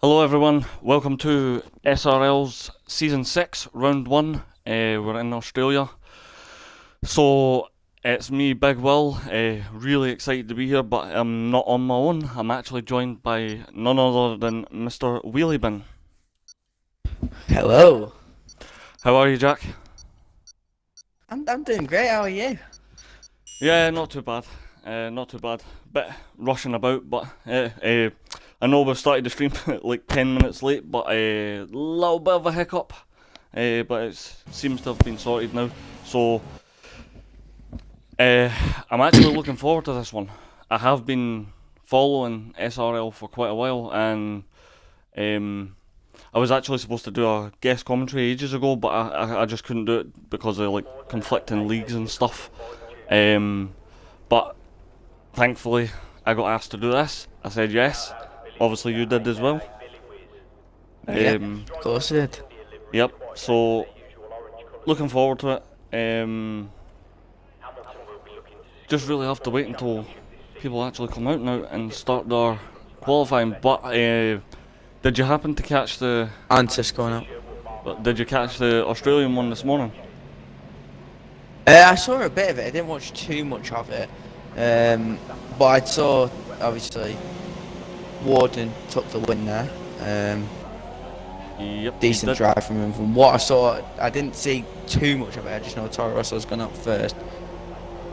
Hello everyone, welcome to SRL's Season 6, Round 1. We're in Australia. So, it's me, Big Will, really excited to be here, but I'm not on my own. I'm actually joined by none other than Mr. Wheelie Bin. Hello. How are you, Jack? I'm doing great. How are you? Yeah, not too bad. Not too bad. Bit rushing about, but I know we've started the stream like 10 minutes late, but a little bit of a hiccup. But it seems to have been sorted now. So I'm actually looking forward to this one. I have been following SRL for quite a while, and I was actually supposed to do a guest commentary ages ago, but I just couldn't do it because of like conflicting leagues and stuff. But thankfully, I got asked to do this. I said yes. Obviously, you did as well. Yeah, of course I did. Yep. So, looking forward to it. Just really have to wait until people actually come out now and start their qualifying. But did you happen to catch the? Answer's going out. Did you catch the Australian one this morning? I saw a bit of it. I didn't watch too much of it. But I saw, obviously, Warden took the win there. Yep. Decent drive from him. From what I saw, I didn't see too much of it. I just know Toro Rosso's gone up first.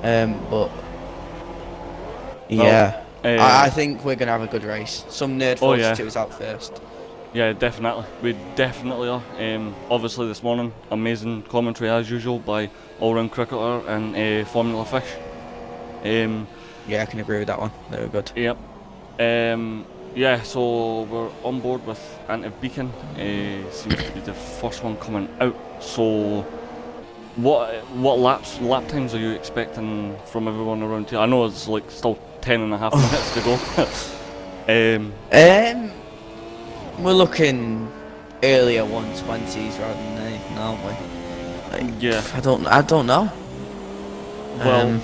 But yeah, I think we're gonna have a good race. Some Nerd 42 is out first. Yeah, definitely. We definitely are. Obviously this morning, amazing commentary as usual by all-round cricketer and Formula Fish. Yeah, I can agree with that one. They were good. Yep. Yeah, so we're on board with Beacon. Seems to be the first one coming out. So, what lap times are you expecting from everyone around here? I know it's like still 10.5 minutes to go. We're looking earlier 120s rather than anything, aren't we? Like, yeah. I don't know. Well,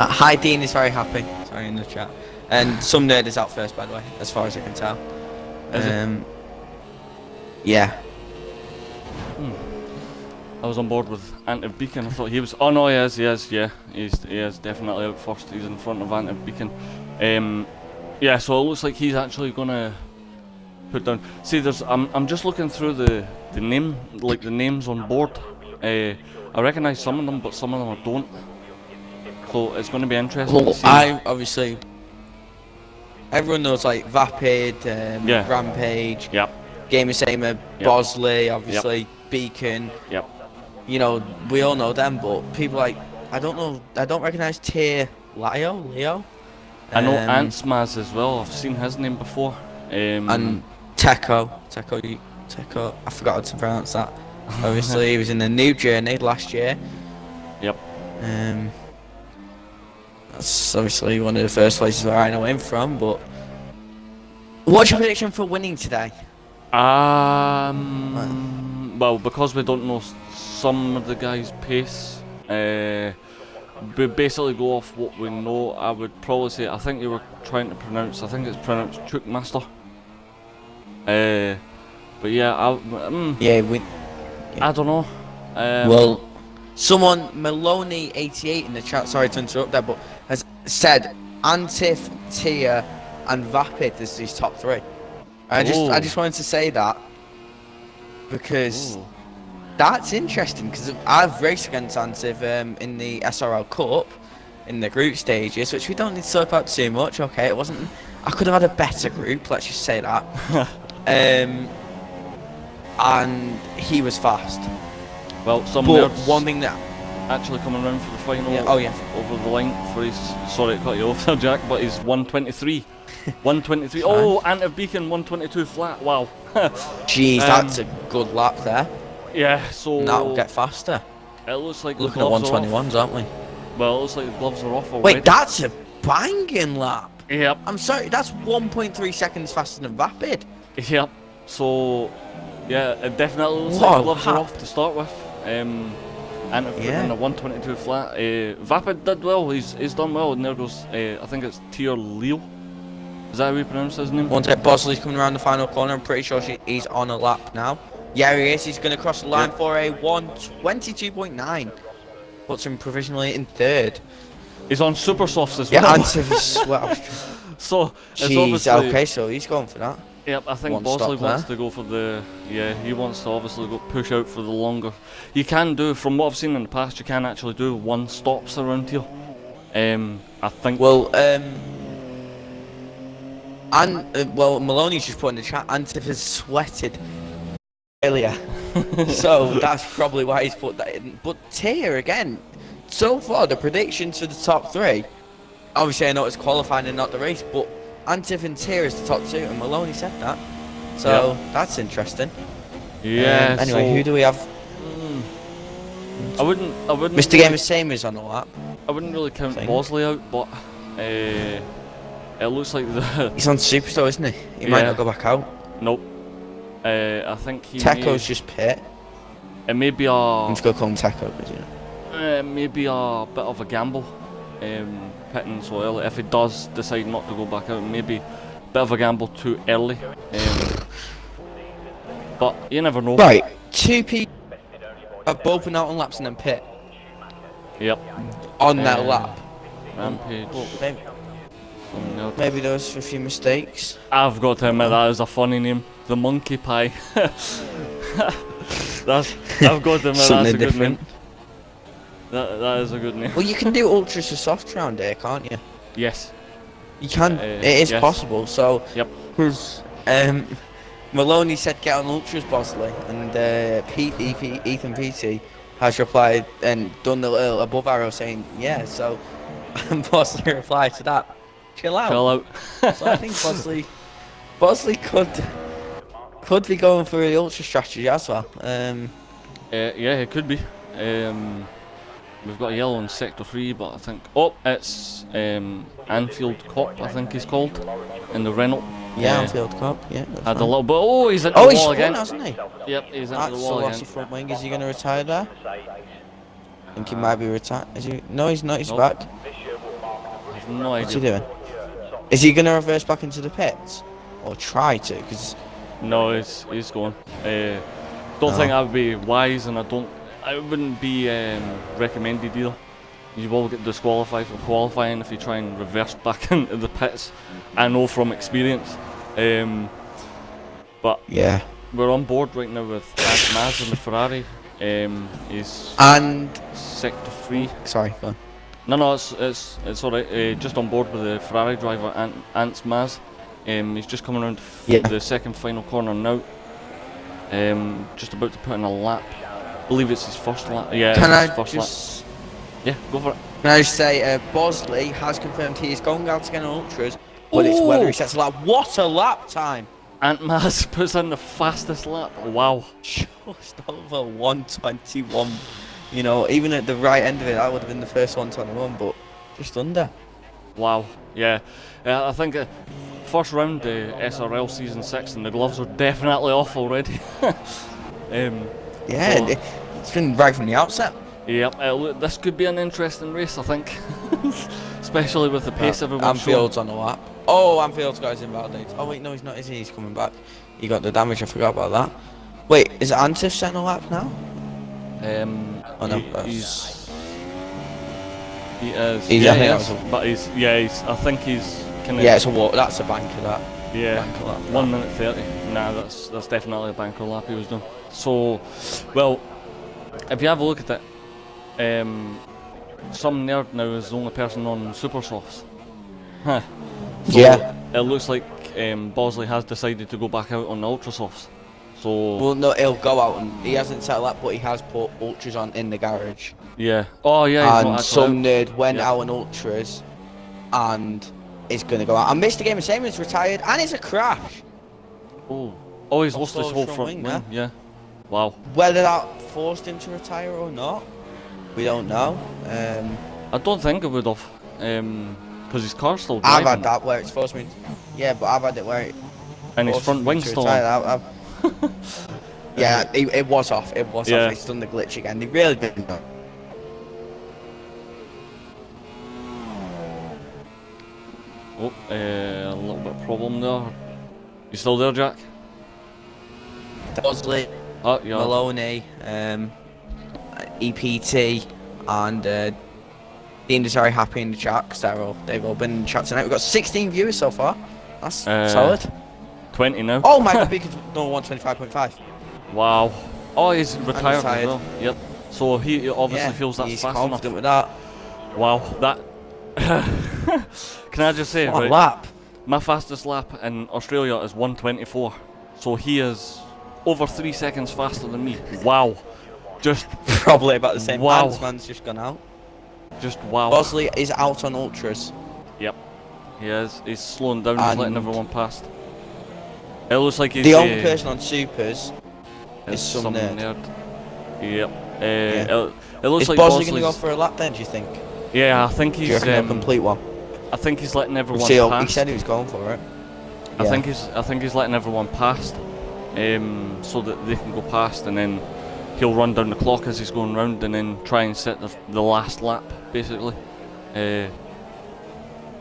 Hi Dean is very happy. Sorry in the chat. And some nerd is out first, by the way, as far as I can tell. Yeah. I was on board with Beacon. I thought he was. Oh no, he is. Yeah, he is definitely out first. He's in front of Beacon. Yeah, so it looks like he's actually gonna put down. See, I'm just looking through the names on board. I recognise some of them, but some of them I don't. So it's going to be interesting. Well, to see. I obviously. Everyone knows like Vapid, Rampage, Gamer Samer, Bosley, obviously Beacon. Yep. You know, we all know them, but people like I don't recognise Leo. I know Antsmaz as well. I've seen his name before. And Teco. I forgot how to pronounce that. Obviously, he was in the New Journey last year. Yep. That's obviously one of the first places where I know him from. But what's your prediction for winning today? Well, because we don't know some of the guys' pace, we basically go off what we know. I would probably say, I think you were trying to pronounce, I think it's pronounced Chookmaster. But yeah, I don't know. Well, someone, Maloney88 in the chat, sorry to interrupt there, but has said Antif, Tia and Vapid as his top three. I just wanted to say that because that's interesting, because I've raced against Antiv in the SRL Cup in the group stages, which we don't need to talk about too much. Okay, it wasn't. I could have had a better group. Let's just say that. And he was fast. Well, one thing that actually coming around for the final. Yeah, over the line for his. Sorry to cut you off there, Jack, but he's 123. 123. Oh, Antiv Beacon 122 flat. Wow. Jeez, that's a good lap there. Yeah, so that'll get faster. It looks like looking at 121s, aren't we? Well, it looks like the gloves are off already. Wait, that's a banging lap. Yep. I'm sorry, that's 1.3 seconds faster than Vapid. Yep. So, yeah, it definitely looks like the gloves are off to start with. And if we're in a 122 flat, Vapid did well. He's done well, and there goes I think it's Tier Leo. Is that how we pronounce his name? One sec, Bosley's coming around the final corner. I'm pretty sure he's on a lap now. Yeah, he is. He's going to cross the line for a 1:22.9. Puts him provisionally in third. He's on super softs as Yeah, well. and sweat. So it's Jeez, obviously okay, so he's going for that. Yep, I think One Bosley stop wants there. to go for the he wants to obviously go push out for the longer. You can do, from what I've seen in the past, you can actually do one stops around here. I think. Well, Maloney's just put in the chat. Antif has sweated earlier, so that's probably why he's put that in. But Tia again, so far the predictions for the top three. Obviously, I know it's qualifying and not the race, but Antif and Tia is the top two, and Maloney said that. So that's interesting. Yeah. Anyway, so, who do we have? I wouldn't. Mr. Game is same as on the lap. I wouldn't really count Bosley out, but it looks like the. He's on Superstore, isn't he? He might not go back out. Nope. I think he. Teko's just pit. It may be I'm just gonna call him Teko, because you know. Maybe a bit of a gamble. Pitting so early. If he does decide not to go back out, maybe a bit of a gamble too early. But you never know. Right, two people have both been out on laps and then pit. Yep. On that lap. Rampage. Maybe there was a few mistakes. I've got to admit that is a funny name. The Monkey Pie. I've got to admit that's a good name. That is a good name. Well, you can do ultras for soft round here, can't you? Yes. You can. It is possible. So. Yep. Because Maloney said get on ultras, Bosley, and Ethan PT has replied and done the little above arrow saying yeah. So Bosley replied to that. Chill out. Chill out. So I think Bosley could be going for the ultra strategy as well. Yeah, it could be. We've got a yellow in sector 3, but I think it's Anfield Cop, I think he's called, in the Renault. Yeah, Anfield Cop. Yeah. Had a little bit. Oh, he's into the wall again. Hasn't he? Yep, he's into the So wall lost again. the front wing. Is he going to retire there? I think he might be retired. Is he? No, he's not. He's back. I have no What's he idea. doing? Is he going to reverse back into the pits, or try to? Because No, he's going. Don't think that would be wise, and I wouldn't be recommended either. You will get disqualified from qualifying if you try and reverse back into the pits. I know from experience. But yeah, we're on board right now with Maz and the Ferrari. He's and sector 3. sorry, go on. No, it's alright. Just on board with the Ferrari driver, Ants Maz. He's just coming around the second final corner now. Just about to put in a lap. I believe it's his first lap. Yeah, Can it's his I first just? lap. Yeah, go for it. Can I just say, Bosley has confirmed he is going out again on ultras, but it's whether he sets a lap. What a lap time! Ant Maz puts in the fastest lap. Wow. Just over 121. You know, even at the right end of it, that would have been the first 121, but just under. Wow. Yeah. I think first round SRL season 6 and the gloves are definitely off already. It's been right from the outset. Yep. This could be an interesting race, I think. Especially with the pace everyone's Anfield's on the lap. Oh, Anfield's got his invalidated. Oh wait, no, he's not. Is he? He's coming back. He got the damage. I forgot about that. Wait, is Antif setting a lap now? Oh no, he is. But he's. I think he's. Yeah, it's a walk. That's a banker. That. Yeah. Banker lap, 1 minute 30. Nah, that's definitely a banker lap he was doing. So, well, if you have a look at it, some nerd now is the only person on super softs. Huh. So yeah. It looks like Bosley has decided to go back out on the ultra softs. So. Well, no, he'll go out and he hasn't set a lap, but he has put ultras on in the garage. Yeah. Oh yeah. And some nerd went out on ultras, and is gonna go out. And Mr. Game of Same is retired, and it's a crash. Oh, he's lost his whole front wing. Yeah. Wow. Whether that forced him to retire or not, we don't know. I don't think it would have, because his car's still driving. I've had that where it's forced me. Yeah, but I've had it where it. And his front wing's still on. Yeah, it was off. It was Yeah. off. It's done the glitch again. They really didn't know. A little bit of problem there. You still there, Jack? Bosley, Oh, yeah. Maloney, EPT, and Dean is very happy in the chat because they've all been in the chat tonight. We've got 16 viewers so far. That's solid. 20 now. Oh my god, because no 125.5. Wow. Oh, he's retired as retired. well. Yep. So he obviously feels that's he's fast confident enough. with that. Wow, that. Can I just say, What right? lap? My fastest lap in Australia is 1:24, so he is over 3 seconds faster than me. Wow. Just Probably about the same. Wow. Man's just gone out. Just wow. Bosley is out on ultras. Yep. He is. He's slowing down. He's And letting everyone past. It looks like he's the only person on supers is is some nerd. Yep. Yeah. It looks Is like Bosley going to go Bosley's- for a lap then, do you think? Yeah, I think Do you he's. reckon he'll complete one? I think he's letting everyone See, he past. said he was going for it. I Yeah. think he's letting everyone past, so that they can go past, and then he'll run down the clock as he's going round, and then try and set the last lap basically.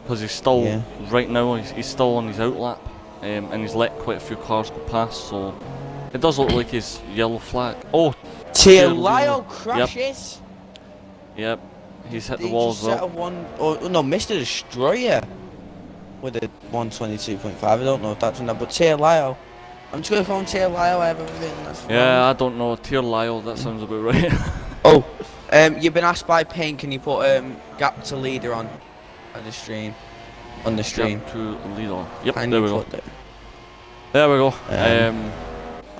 Because he's still right now he's still on his out lap, and he's let quite a few cars go past, so it does look like his yellow flag. Oh, Lyle crashes. Yep, he's hit Did the he wall just as set well. a one? Oh no, Mr. Destroyer with a 122.5. I don't know if that's enough, but Tier Lyle. I'm just gonna call him Tier Lyle. I have everything. That's Yeah, I don't know. Tier Lyle, that sounds about right. Oh, you've been asked by Payne. Can you put gap to leader on the stream? On the stream. Jump to leader. Yep, Can there you we go. put it? There we go.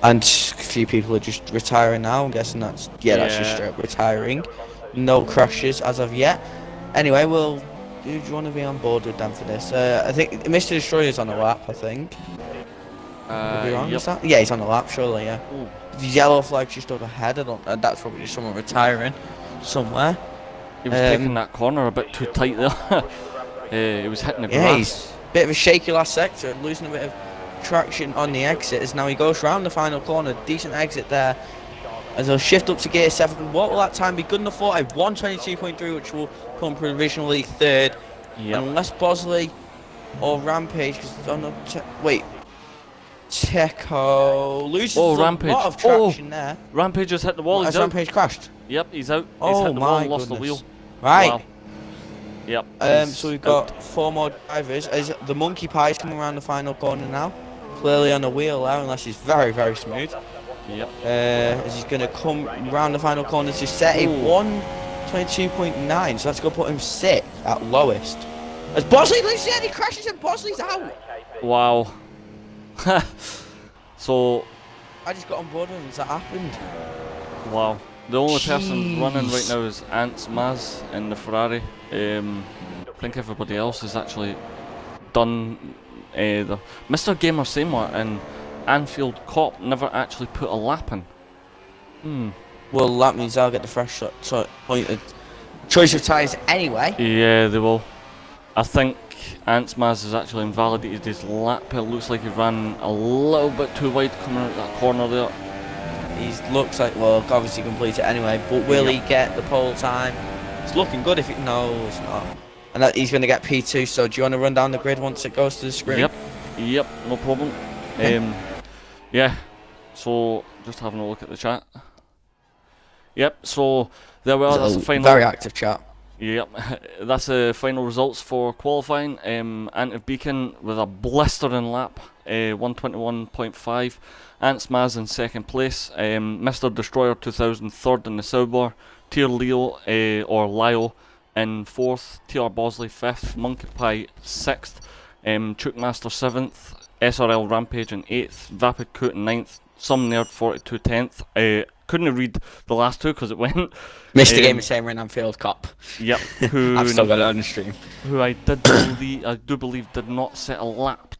And a few people are just retiring now. I'm guessing that's that's just straight up retiring. No crashes as of yet. Anyway, do you want to be on board with them for this? I think Mr. Destroyer's on the lap. I think. Could be wrong, Yep. is that? Yeah, he's on the lap. Surely, yeah. Ooh. The yellow flag's just overhead. I don't. That's probably just someone retiring somewhere. He was taking that corner a bit too tight there. He was hitting the Yeah, grass. he's a bit of a shaky last sector, losing a bit of traction on the exit. As now he goes round the final corner. Decent exit there. As he'll shift up to gear 7. What will that time be good enough for? A 122.3, which will come provisionally third. Yep. Unless Bosley or Rampage, because wait. Checo loses Rampage. a lot of traction there. Rampage just hit the wall. Has He's out. Rampage crashed? Yep, he's out. He's Oh hit the wall my and lost the goodness. wheel. Right. Wow. Yep. So we've he's got out. 4 more drivers. As the monkey pie is coming around the final corner now. Clearly on the wheel there, unless he's very, very smooth. Yep. As he's going to come round the final corner to set a 122.9. So that's going to put him 6th at lowest. As Bosley loses it, he crashes and Bosley's out. Wow. So, I just got on board with him as that happened. wow. The only person running right Jeez. now is Ants Maz in the Ferrari. I think everybody else has actually done the Mr. Gamer Seymour and Anfield Cop never actually put a lap in. Well, that means I'll get the fresh pointed choice of tyres anyway. Yeah, they will. I think Ants Maz has actually invalidated his lap. It looks like he ran a little bit too wide coming out that corner there. He looks like, well, obviously complete it anyway, but will he get the pole time? It's looking good if it, no, it's not. And that, he's going to get P2, so do you want to run down the grid once it goes to the screen? Yep, no problem. Yeah, so just having a look at the chat. Yep, so there we are, that's the final. Very active chat. Yep, that's the final results for qualifying. Antiv Beacon with a blistering lap, 121.5. Ants Maz in second place. Mr. Destroyer 2000 third in the Sauber. Tier Leo or Lyle in fourth. TR Bosley fifth. Monkey Pie sixth. Chookmaster seventh. SRL Rampage in eighth. Vapid Coot in ninth. Some Nerd 42 10th. Couldn't read the last two because it went. Mr. Game is saying we're in Anfield Cop. Yep. I've still got it on the stream. Who I do believe did not set a lap.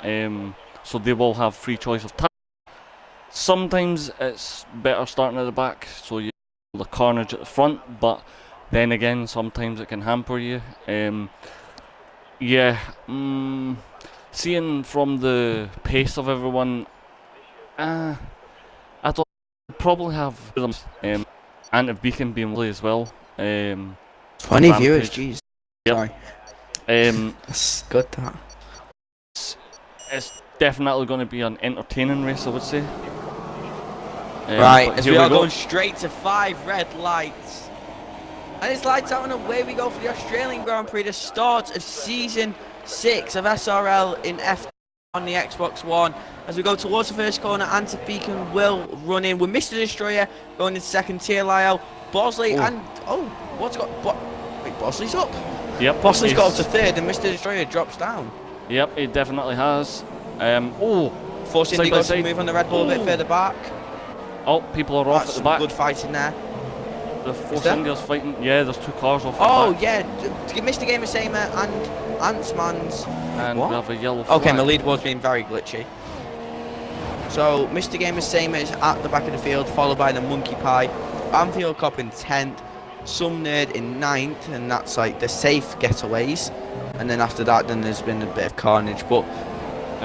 So they will have free choice of time. Sometimes it's better starting at the back, so you have the carnage at the front, but then again, sometimes it can hamper you. Seeing from the pace of everyone, I don't probably have them. Antiv Beacon being lovely as well. 20 Rampage. viewers, jeez. Yep. Sorry. Um, That's good, that. it's definitely going to be an entertaining race, I would say. Right, as we are go. going straight to 5 red lights. And it's lights out and away we go for the Australian Grand Prix, the start of Season 6 of SRL in F on the Xbox One. As we go towards the first corner, Antip Beacon will run in with Mr. Destroyer going into second tier, Lyle. Bosley and... Oh, what's got... Wait, Bosley's up? Yep. Bosley's got up to third and Mr. Destroyer drops down. Yep, he definitely has. Forcing Indigo to move on the Red Bull a bit further back. Oh, people are off at the back. Good fighting there. The Force India's fighting. Yeah, there's 2 cars off at the back. Yeah, Mr. Gamer Samer and Antsman's. And what? we have a yellow flag. Okay, my lead was being very glitchy. So, Mr. Gamer Samer is at the back of the field, followed by the Monkey Pie. Banfield Cop in 10th. Some Nerd in 9th, and that's like the safe getaways. And then after that, then there's been a bit of carnage. But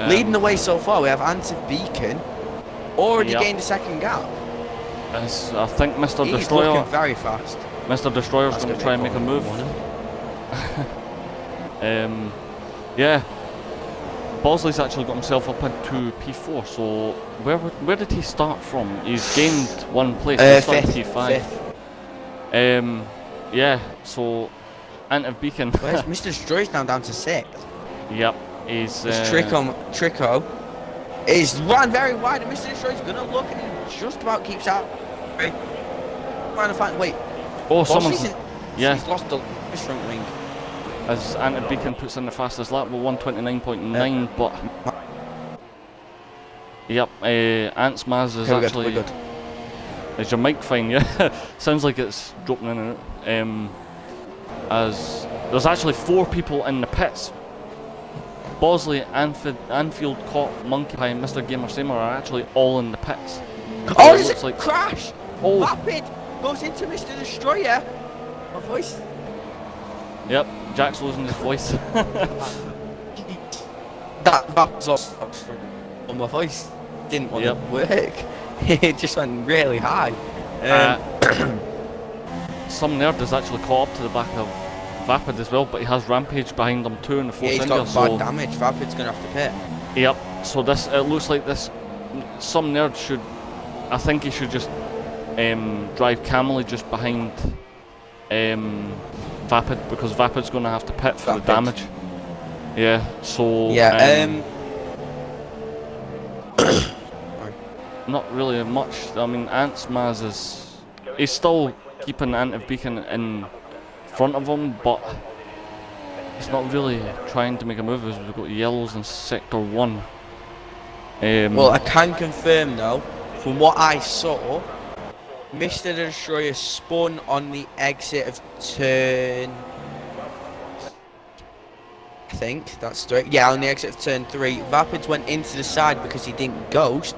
leading the way so far, we have Antip Beacon. Already gained a second gap. As I think Mr. He's Destroyer. Looking very fast. Mr. Destroyer's going to try and make a move. Yeah. Bosley's actually got himself up into P4. So where did he start from? He's gained 1 place. He started P5. Yeah. So Antip Beacon. Where's Mr. Destroyer's now down to 6th? Yep. He's Trico is run very wide, and Mr. Destroyer's gonna look, and he just about keeps out. Trying to find. Wait. Oh, someone's. Yeah. He's lost the front wing. As Antip Beacon puts in the fastest lap with 129.9, but. Yep. Antsmaz is actually. We're good. Is your mic fine? Yeah. Sounds like it's dropping in and out. As there's actually 4 people in the pits. Bosley, Anfield Cop, Monkey Pie, and Mr. Gamer Samer are actually all in the pits. Oh, there's a crash! Oh. Rapid goes into Mr. Destroyer. My voice. Yep, Jack's losing his voice. That's off. Oh, my voice didn't want to work. It just went really high. Some nerd has actually caught up to the back of Vapid as well, but he has Rampage behind him too in the Force India. Yeah, he's got bad damage. Vapid's going to have to pit. Yep, so it looks like some nerd should, I think he should just drive Camely just behind Vapid, because Vapid's going to have to pit for the damage. Yeah, so... Yeah, not really much. I mean, Antsmaz is... He's still keeping Antip Beacon in front of him, but he's not really trying to make a move as we've got yellows in Sector 1. Well, I can confirm though, from what I saw, Mr. Destroyer spun on the exit of turn... I think that's straight. Yeah, on the exit of turn 3. Vapids went into the side because he didn't ghost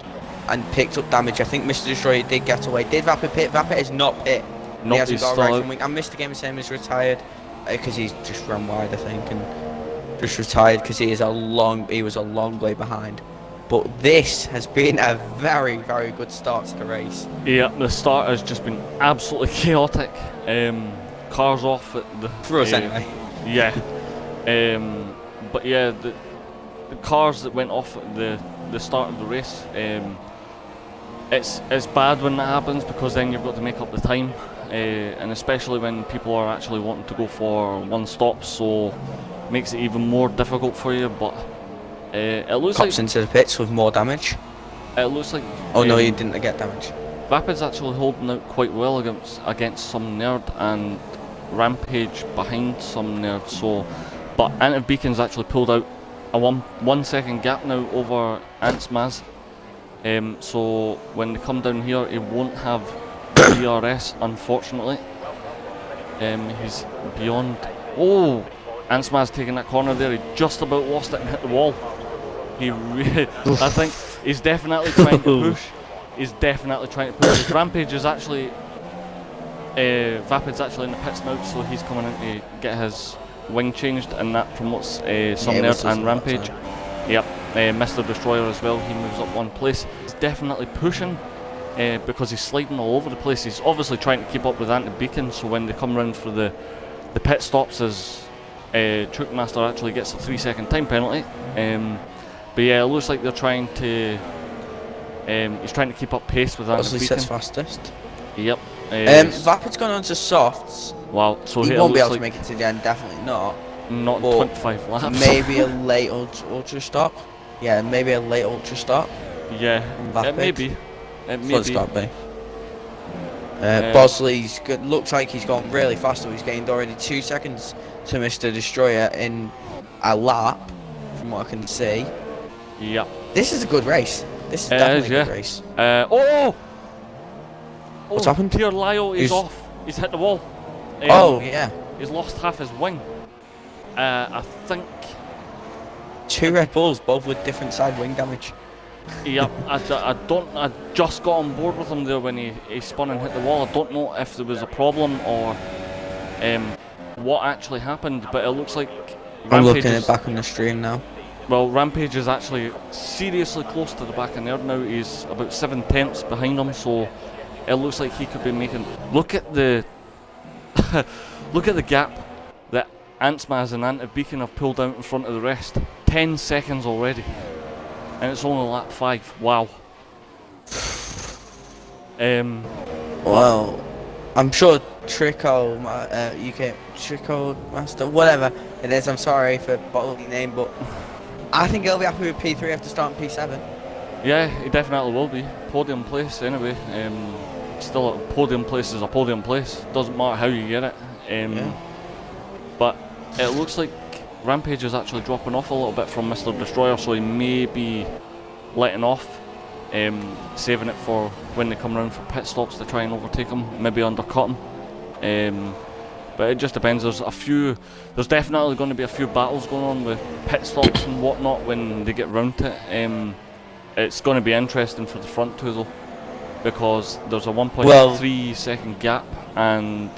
and picked up damage. I think Mr. Destroyer did get away. Did Vapid pit? Vapid is not pit. He hasn't got a right from wing. And Mr. Gamer Sam is retired because he's just run wide, I think, and just retired because he was a long way behind. But this has been a very, very good start to the race. Yeah, the start has just been absolutely chaotic. Cars off at the... For us anyway. Yeah. But yeah, the cars that went off at the start of the race, it's bad when that happens, because then you've got to make up the time. And especially when people are actually wanting to go for one stop, so makes it even more difficult for you. But it looks Cops into the pits with more damage. It looks like... Oh no, you didn't get damage. Vapid's actually holding out quite well against some nerd, and Rampage behind some nerd. So, but Antip Beacon's actually pulled out a 1 second gap now over Antsmaz. So when they come down here, he won't have DRS, unfortunately. He's beyond. Oh, Antsmaz taking that corner there. He just about lost it and hit the wall. He really, I think he's definitely trying to push. He's definitely trying to push. His Rampage is actually, Vapid's actually in the pits now, so he's coming in to get his wing changed, and that promotes some nerd and Rampage. Yep, Mr. Destroyer as well. He moves up 1 place. He's definitely pushing. Because he's sliding all over the place. He's obviously trying to keep up with Antip Beacon, so when they come round for the pit stops, as Truckmaster actually gets a 3 second time penalty. But yeah, it looks like they're trying to. He's trying to keep up pace with Bosley Anton sets Beacon. fastest. Yep. Vapid's gone on to softs. Wow. So He it won't be looks able like to make it to the end, definitely not. not but 25 laps. Maybe a late ultra stop. Yeah, maybe a late ultra stop. Yeah. It may be. It may It's be. got to be. Bosley's looks like he's gone really fast. He's gained already 2 seconds to Mr. Destroyer in a lap, from what I can see. Yep. This is a good race. This is definitely a good race. What's happened? Dear Lyle, he's off. He's hit the wall. Yeah. He's lost half his wing. I think. 2 Red Bulls, both with different side wing damage. Yep. I just got on board with him there when he spun and hit the wall. I don't know if there was a problem or what actually happened, but it looks like I'm looking at it back on the stream now. Well, Rampage is actually seriously close to the back of there now. He's about 7/10 behind him, so it looks like he could be making. Look at the look at the gap that Antsmaz and Ant Beacon have pulled out in front of the rest. 10 seconds already, and it's only lap 5. Wow. Well, I'm sure Trico, UK Trico Master, whatever it is. I'm sorry for bottling your name, but I think he'll be happy with P3 after starting P7. Yeah, he definitely will be. Podium place anyway. Still, a podium place is a podium place. Doesn't matter how you get it. But it looks like Rampage is actually dropping off a little bit from Mr. Destroyer, so he may be letting off, saving it for when they come around for pit stops to try and overtake him, maybe undercut him. But it just depends. There's definitely going to be a few battles going on with pit stops and whatnot when they get round to it. It's going to be interesting for the front two though, because there's a 1.3 second gap and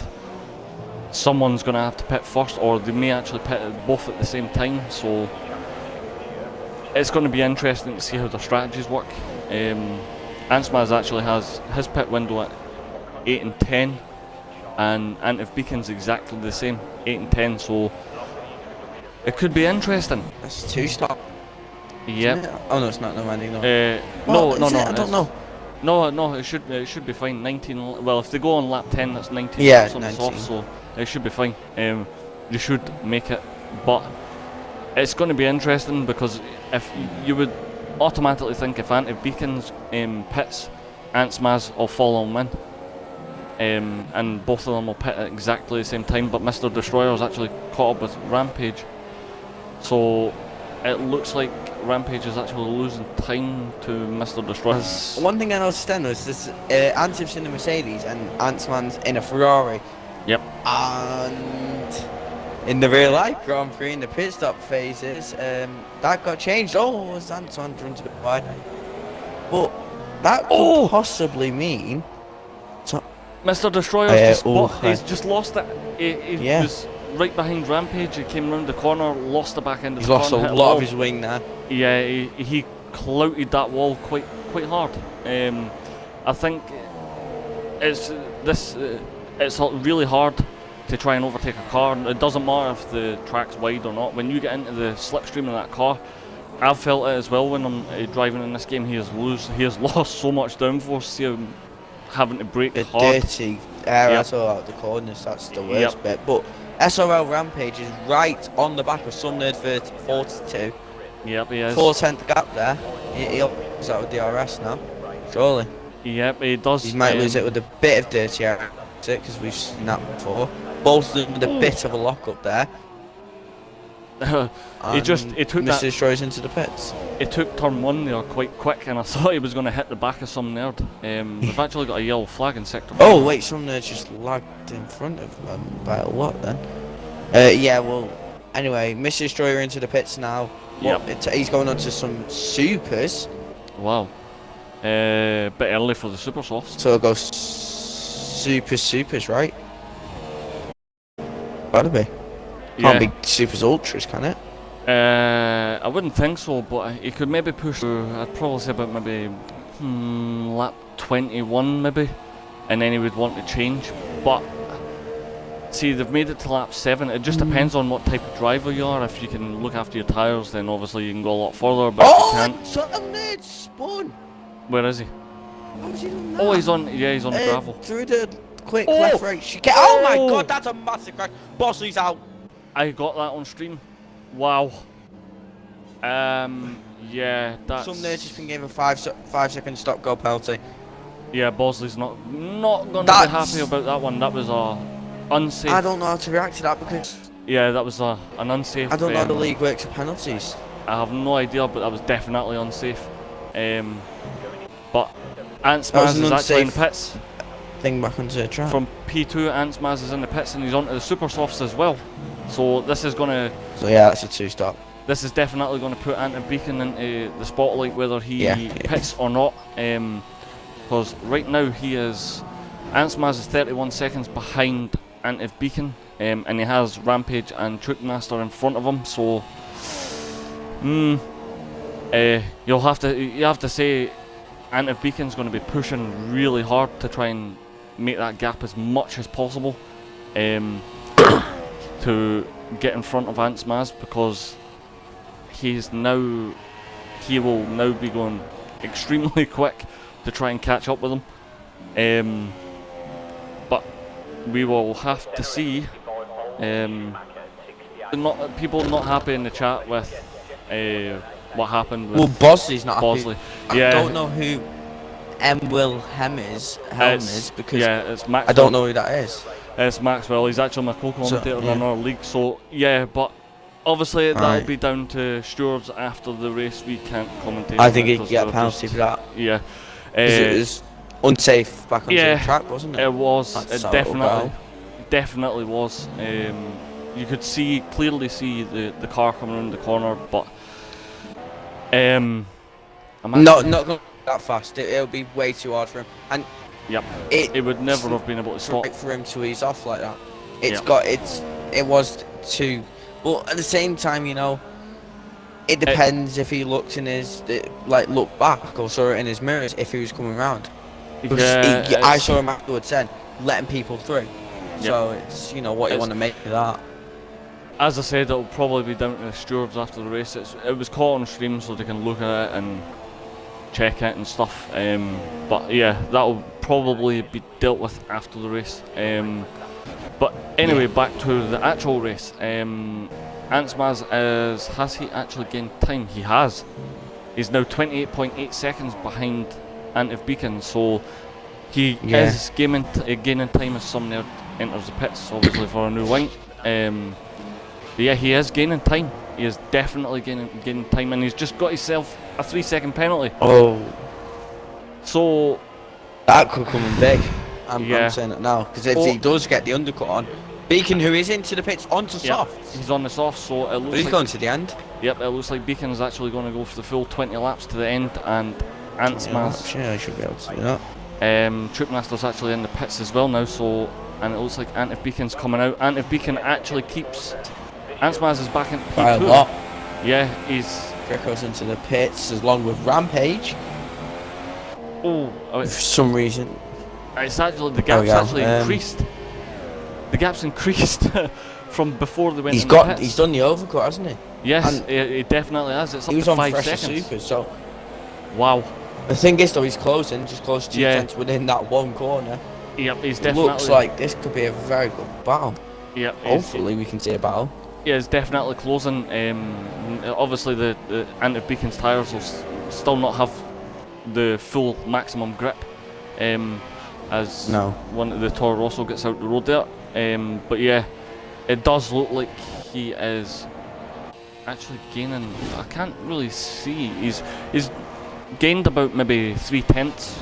someone's going to have to pit first, or they may actually pit both at the same time, so it's going to be interesting to see how their strategies work. Ansmaz actually has his pit window at 8 and 10, and Antif Beacon's exactly the same, 8 and 10, so it could be interesting. That's 2 stop. Yep. Oh no, it's not. No, Andy, no. No. I don't know. No, it should be fine. 19. Well, if they go on lap 10, that's 19 Yeah, laps on the soft, so it should be fine. You should make it, but it's going to be interesting because if you would automatically think if Antif Beacon's pits, Antsmaz will follow him in, and both of them will pit at exactly the same time. But Mr. Destroyer's actually caught up with Rampage, so it looks like Rampage is actually losing time to Mr. Destroyer. One thing I noticed then was this: Antif's in a Mercedes and Antsman's in a Ferrari. Yep. And in the real life Grand Prix in the pit stop phases, that got changed. Oh, was Antsman runs a bit wide, but that could possibly mean Mr. Destroyer's he's just lost it. He was right behind Rampage. He came round the corner, lost the back end of the corner. He's lost a lot of his wing there. Yeah, he clouted that wall quite hard. I think it's really hard to try and overtake a car. It doesn't matter if the track's wide or not. When you get into the slipstream of that car, I've felt it as well when I'm driving in this game. He has lost so much downforce. See him having to brake hard. Dirty air out of the corners. That's the worst bit. But SRL Rampage is right on the back of some nerd 42. Yep, he is. 4/10 gap there. He'll lose that with the RS now, surely. Yep, he does. He might lose it with a bit of dirty air, because we've seen that before. Both of them with a bit of a lock up there. He took Mr. Destroys into the pits. It took turn 1 there quite quick, and I thought he was going to hit the back of some nerd. We've actually got a yellow flag in sector. Oh wait, some nerd just lagged in front of them by a lot then. Yeah, well, anyway, Mr. Destroyer into the pits now. Yep. He's going on to some supers. Wow. Bit early for the super softs. So it'll go supers, right? Gotta be. Can't be supers ultras, can it? I wouldn't think so, but he could maybe push through. I'd probably say about maybe lap 21 maybe, and then he would want to change. But See, they've made it to lap 7. It just depends on what type of driver you are. If you can look after your tyres, then obviously you can go a lot further, but if you can't... Suddenly spun! Where is he? How has he done that? Oh, he's on the gravel. Through the quick left, right, oh my god, that's a massive crash. Bosley's out. I got that on stream. Wow. Yeah, that's... Some nerds just been given a 5-second stop-go penalty. Yeah, Bosley's not gonna be happy about that one. That was a unsafe... I don't know how to react to that because... Yeah, that was an unsafe... I don't know how the league works with penalties. I have no idea, but that was definitely unsafe. But Ants Maz is actually in the pits. Thing back onto the track. From P2, Ants Maz is in the pits and he's onto the super softs as well. So this is gonna... So yeah, that's a 2-stop. This is definitely going to put Ant Beacon into the spotlight, whether he pits or not. Because right now he is... Ants Maz is 31 seconds behind Ant Beacon. And he has Rampage and Trickmaster in front of him, so... you have to say Ant Beacon's going to be pushing really hard to try and make that gap as much as possible. To get in front of Ants Maz, because he will now be going extremely quick to try and catch up with him. But we will have to see. People not happy in the chat with what happened with... Well, Bosley's not Bosley. happy. Yeah. I don't know who Will Helm is because it's Maxwell. I don't know who that is. It's Maxwell. He's actually my co-commentator So, on our league. So yeah, but obviously that'll be down to stewards after the race. We can't commentate. I think he'd get a penalty for that. Yeah. It was unsafe back onto the track, wasn't it? It was. That's It definitely was. You could clearly see the car coming around the corner, but not going that fast. It'll be way too hard for him, and it would never have been able to stop for him to ease off like that. It was too. But at the same time, you know, it depends if he looked in his look back or saw it in his mirrors if he was coming round. I saw him afterwards then letting people through. So it's what you want to make of that. As I said, it'll probably be down to the stewards after the race. It was caught on stream so they can look at it and check it and stuff. But yeah, that'll probably be dealt with after the race. But anyway, back to the actual race. Ants Maz has he actually gained time? He has. He's now 28.8 seconds behind Ant Beacon, so he is gaining time as someone enters the pits, obviously for a new wing. But yeah, he is gaining time. He is definitely gaining time, and he's just got himself a 3-second penalty. Oh. So that could come in big. I'm saying it now, because if he does get the undercut on, Beacon, who is into the pits, onto soft. He's on the soft, so it looks but he's going to the end. Yep, it looks like Beacon is actually going to go for the full 20 laps to the end, and Ants Maz... Yeah, I should be able to do that. Troopmaster's actually in the pits as well now, so... And it looks like Ant Beacon's coming out. Ant Beacon actually keeps... Ants Maz is back in P2. By a lot. Yeah, he's... Greco's into the pits, along with Rampage. For some reason. It's actually... The gap's actually increased. The gap's increased from before they went in the pits. He's done the overcut, hasn't he? Yes, it definitely has. It's up to 5 seconds. He was on Fresh Super, so... Wow. The thing is, though, he's closing, just close 2 tenths within that one corner. Yep, he's definitely... It looks like this could be a very good battle. Yep. Hopefully we can see a battle. Yeah, it's definitely closing. Obviously, the Ant Beacon's tyres will still not have the full maximum grip as one of the Toro Rosso gets out the road there. But yeah, it does look like he is actually gaining. I can't really see. He's gained about maybe 3 tenths.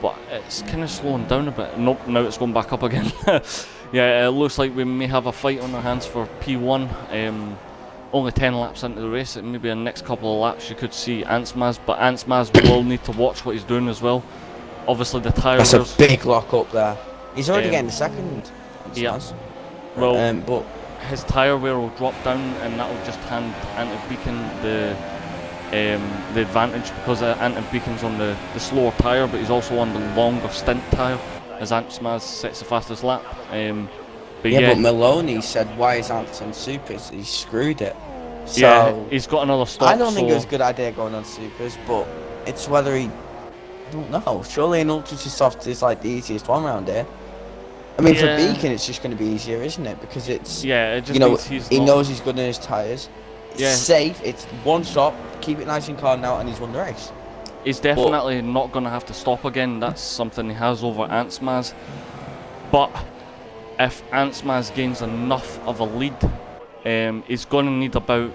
But it's kind of slowing down a bit. Nope, now it's going back up again. Yeah, it looks like we may have a fight on our hands for P1. Only 10 laps into the race. Maybe in the next couple of laps you could see Ants Maz, but Ants Maz will need to watch what he's doing as well. Obviously the tyres... That's a big lock up there. He's already getting the second. Yeah. Well, but his tyre wear will drop down and that will just hand Ant Beacon the advantage, because Ant Beacon's on the slower tyre, but he's also on the longer stint tyre. as Ant sets the fastest lap. But yeah, but Maloney said, why is Ant on supers? He screwed it. So yeah, he's got another stop. I don't think it was a good idea going on supers, but it's whether he. I don't know. Surely an ultra to soft is like the easiest one around here. I mean, for Beacon, it's just going to be easier, isn't it? Because it's it just he knows he's good in his tyres. It's safe. It's one stop. Keep it nice and calm now, and he's won the race. He's definitely not going to have to stop again. That's something he has over Antsmaz. But if Antsmaz gains enough of a lead, he's going to need about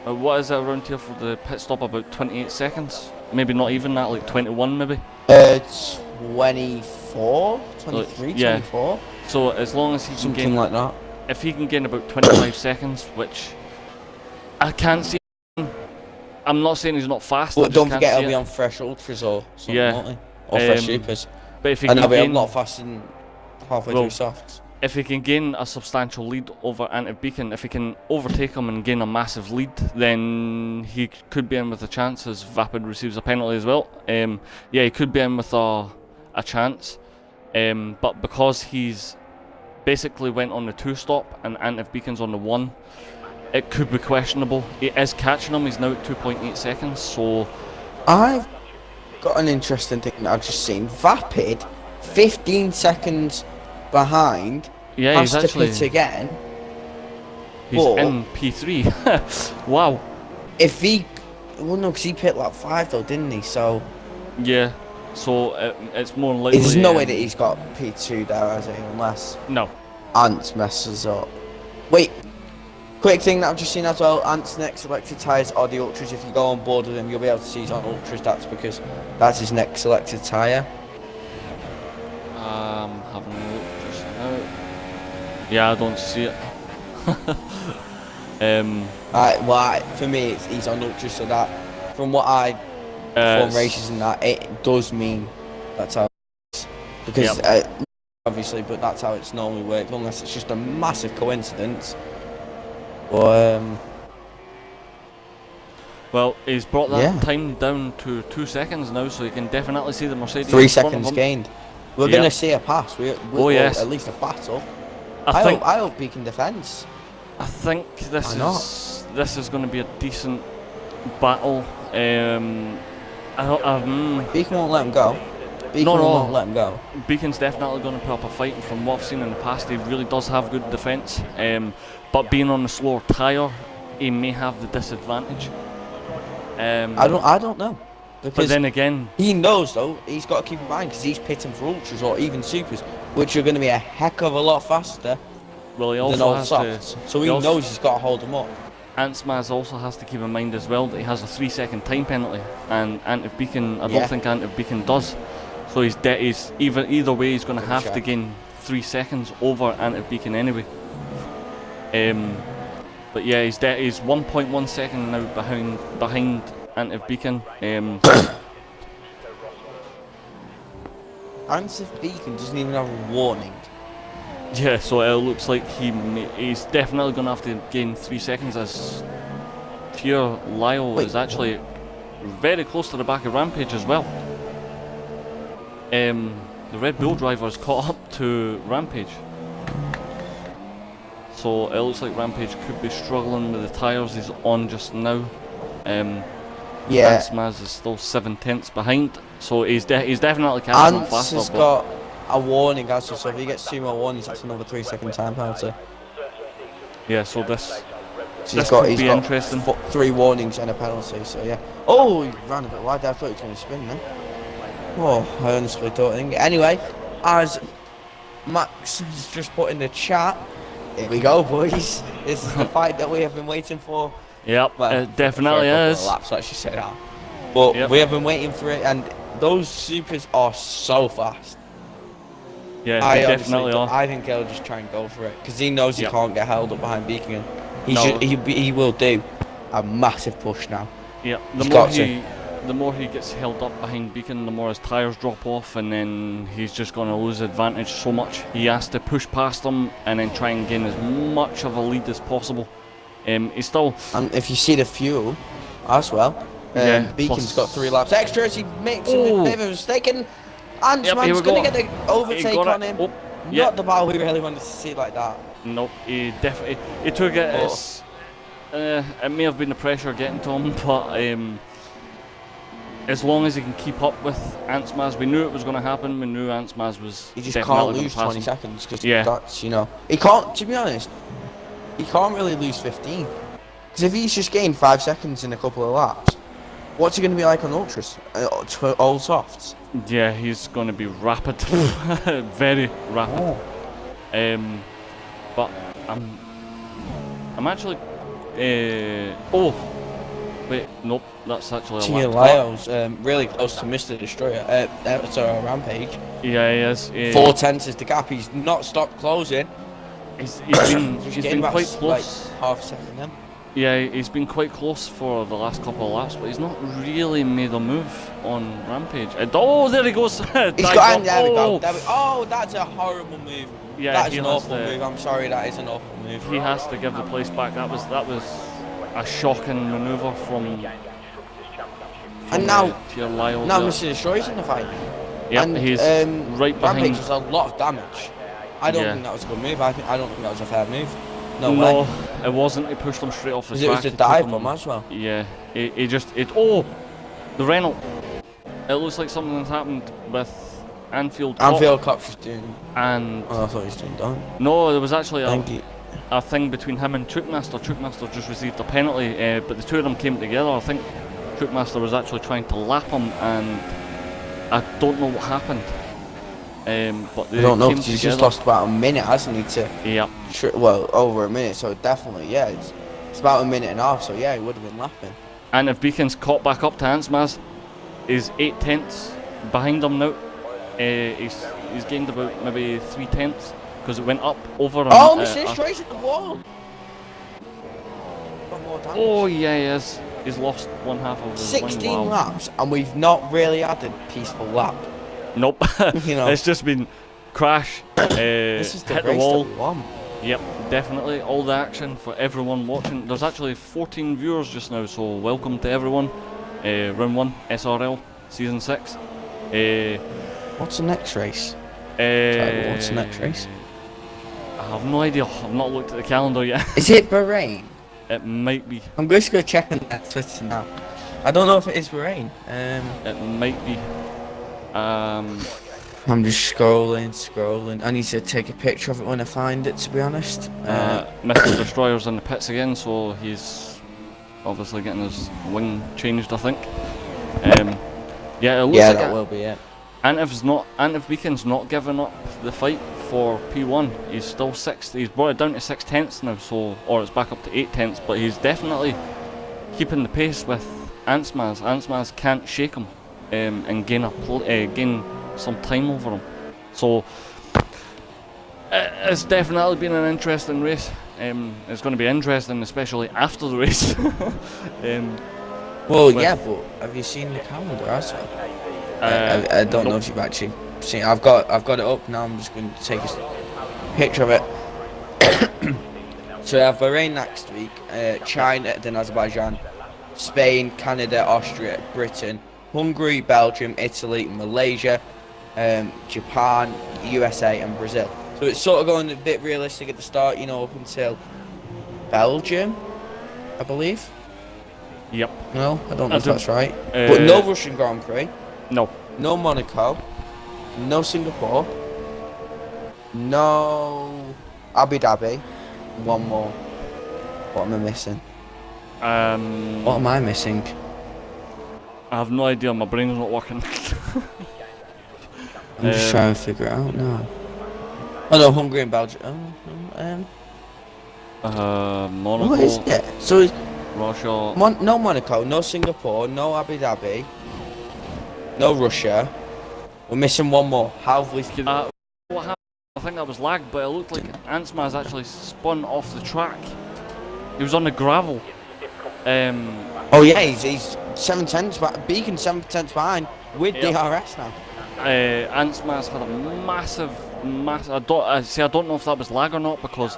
what is it around here for the pit stop? About 28 seconds. Maybe not even that, like 21 maybe. 24, 23, 24. So as long as he can something like that. If he can gain about 25 seconds, which I can't see. I'm not saying he's not fast. But don't forget he'll be on fresh ultras or something, won't he? Or fresh supers. But if he and can he'll be a lot faster than halfway through softs. If he can gain a substantial lead over Ant Beacon, if he can overtake him and gain a massive lead, then he could be in with a chance as Vapid receives a penalty as well. He could be in with a chance. But because he's basically went on the 2-stop and Ant Beacon's on the 1, it could be questionable. He is catching him, he's now at 2.8 seconds, so... I've got an interesting thing that I've just seen. Vapid, 15 seconds behind, has to pit again. He's in P3. Wow. If he... Well, no, because he pit like 5 though, didn't he? So... Yeah, so it's more likely... There's no way that he's got P2 there, has he? Unless... No. Ant messes up. Wait. Quick thing that I've just seen as well, Ant's next selected tyres are the Ultras. If you go on board with him, you'll be able to see he's on Ultras. That's because that's his next selected tyre. Having a look just now. Yeah, I don't see it. For me, he's on Ultras, so that, from what I perform races and that, it does mean that's how it is. Because, obviously, but that's how it's normally worked, unless it's just a massive coincidence. Well, he's brought that time down to 2 seconds now, so you can definitely see the Mercedes. 3 seconds gained. We're going to see a pass. Yes. At least a battle. I hope Beacon defends. I think this is going to be a decent battle. Beacon won't let him go. Beacon won't let him go. Beacon's definitely going to put up a fight, and from what I've seen in the past, he really does have good defence. But being on the slower tyre, he may have the disadvantage. I don't know. Because but then again, he knows though. He's got to keep in mind because he's pitting for ultras or even supers, which are going to be a heck of a lot faster. Well, he also has softs. So he knows he's got to hold them up. Antsmaz also has to keep in mind as well that he has a 3-second time penalty, and Ant Beacon, I don't think Ant Beacon does. So he's either way, he's going to have to gain 3 seconds over Ant Beacon anyway. But yeah, he's 1.1 second now behind Ant Beacon. Ant Beacon doesn't even have a warning. Yeah, so it looks like he's definitely going to have to gain 3 seconds, as Pure Lyle is actually very close to the back of Rampage as well. The Red Bull driver has caught up to Rampage. So it looks like Rampage could be struggling with the tyres he's on just now. Antsmaz is still 7/10 behind, so he's definitely catching up faster. Ants has got a warning also, so if he gets 2 more warnings, that's another 3-second time penalty. Yeah, so this he's could be got interesting. 3 warnings and a penalty, so yeah. Oh, he ran a bit wide. I thought he was going to spin then. Oh, I honestly don't think. Anyway, as Max has just put in the chat, here we go, boys. This is the fight that we have been waiting for. Yep, it definitely is. Laps, let's just say that. But we have been waiting for it, and those supers are so fast. Yeah, they definitely are. I think he'll just try and go for it because he knows he can't get held up behind Beacon. He will do a massive push now. Yeah, the more he gets held up behind Beacon, the more his tyres drop off, and then he's just going to lose advantage so much. He has to push past them and then try and gain as much of a lead as possible. He's still... And if you see the fuel as well, Beacon's got 3 laps extra as he makes a bit of a mistake, and Ant-Man's going to get the overtake on him. Oh, Not the battle we really wanted to see like that. Nope, he definitely took it. It may have been the pressure getting to him, but as long as he can keep up with Ant-Maz, we knew it was going to happen. We knew Ant-Maz was. He just definitely can't lose 20 him. seconds because Yeah. that's, you know, he can't. To be honest, he can't really lose 15 because if he's just gained 5 seconds in a couple of laps, what's he going to be like on ultras, all softs? Yeah, he's going to be rapid, very rapid. But I'm actually. Oh, wait, nope, that's actually a Tia lap. Lyle's really close to Mr. Destroyer. Sorry, Rampage. Yeah, he is. 4 tenths is the gap. He's not stopped closing. He's been about, quite close. Like, half a second then. Yeah, he's been quite close for the last couple of laps, but he's not really made a move on Rampage. Oh, there he goes! He's got, there we go. Oh, that's a horrible move. Yeah, that's an awful move. I'm sorry, that is an awful move. He has to give the place back. That was a shocking manoeuvre from. And now Lyle. Now Mr. Destroyer's in the fight. Yeah, and, he's right behind. Rampage has a lot of damage. I don't think that was a good move. I don't think that was a fair move. No way. It wasn't. He pushed him straight off the track. It was the dive bomb as well. Yeah, oh, the Renault. It looks like something that's happened with Anfield Cop's just doing. And I thought he was doing done. No, there was actually a thing between him and Truckmaster. Truckmaster just received a penalty, but the two of them came together. I think Truckmaster was actually trying to lap him, and I don't know what happened. But they I don't know, came because he's together. just lost about a minute, hasn't he? Yeah. Well, over a minute, so definitely, yeah. It's about a minute and a half, so yeah, he would have been lapping. And if Beacon's caught back up to Ant-Maz, is 8 tenths behind him now. He's gained about maybe 3 tenths because it went up over him. Oh, Mr. Destroyer's at the wall! Oh yeah, he is. He's lost one half of his 16 laps, and we've not really had a peaceful lap. Nope. You know, it's just been crash, this is the hit the race wall. that we won. Yep, definitely. All the action for everyone watching. There's actually 14 viewers just now, so welcome to everyone. Round 1, SRL, Season 6. What's the next race? What's the next race? I have no idea. I've not looked at the calendar yet. Is it Bahrain? It might be. I'm just going to check on that Twitter now. I don't know if it is Bahrain. It might be. I'm just scrolling. I need to take a picture of it when I find it, to be honest. Mr. Destroyer's in the pits again, so he's obviously getting his wing changed, I think. Yeah, it looks like that will be it. And if Beacon's not giving up the fight for P1, he's still 6th. He's brought it down to 6 tenths now, or it's back up to 8 tenths, but he's definitely keeping the pace with Ant-Maz. Ant-Maz can't shake him and gain some time over him. So it's definitely been an interesting race. It's going to be interesting, especially after the race. Well, yeah, but have you seen the calendar as well? I don't know if you've actually seen. I've got it up now. I'm just going to take a picture of it. So we have Bahrain next week, China, then Azerbaijan, Spain, Canada, Austria, Britain, Hungary, Belgium, Italy, Malaysia, Japan, USA, and Brazil. So it's sort of going a bit realistic at the start, you know, up until Belgium, I believe. Yep. No, I don't know if that's right. But no Russian Grand Prix. No. No Monaco. No Singapore. No Abu Dhabi. One more. What am I missing? What am I missing? I have no idea. My brain's not working. I'm just trying to figure it out now. Oh no, Hungary and Belgium. Monaco. What is it? So it's Russia. no Monaco, no Singapore, no Abu Dhabi, no Russia. We're missing one more. How have we? What happened? I think that was lag, but it looked like Ant-Maz actually spun off the track. He was on the gravel. Oh yeah, he's 7 tenths back. Beacon 7 tenths behind with DRS now. Ant-Maz had a massive. I don't know if that was lag or not, because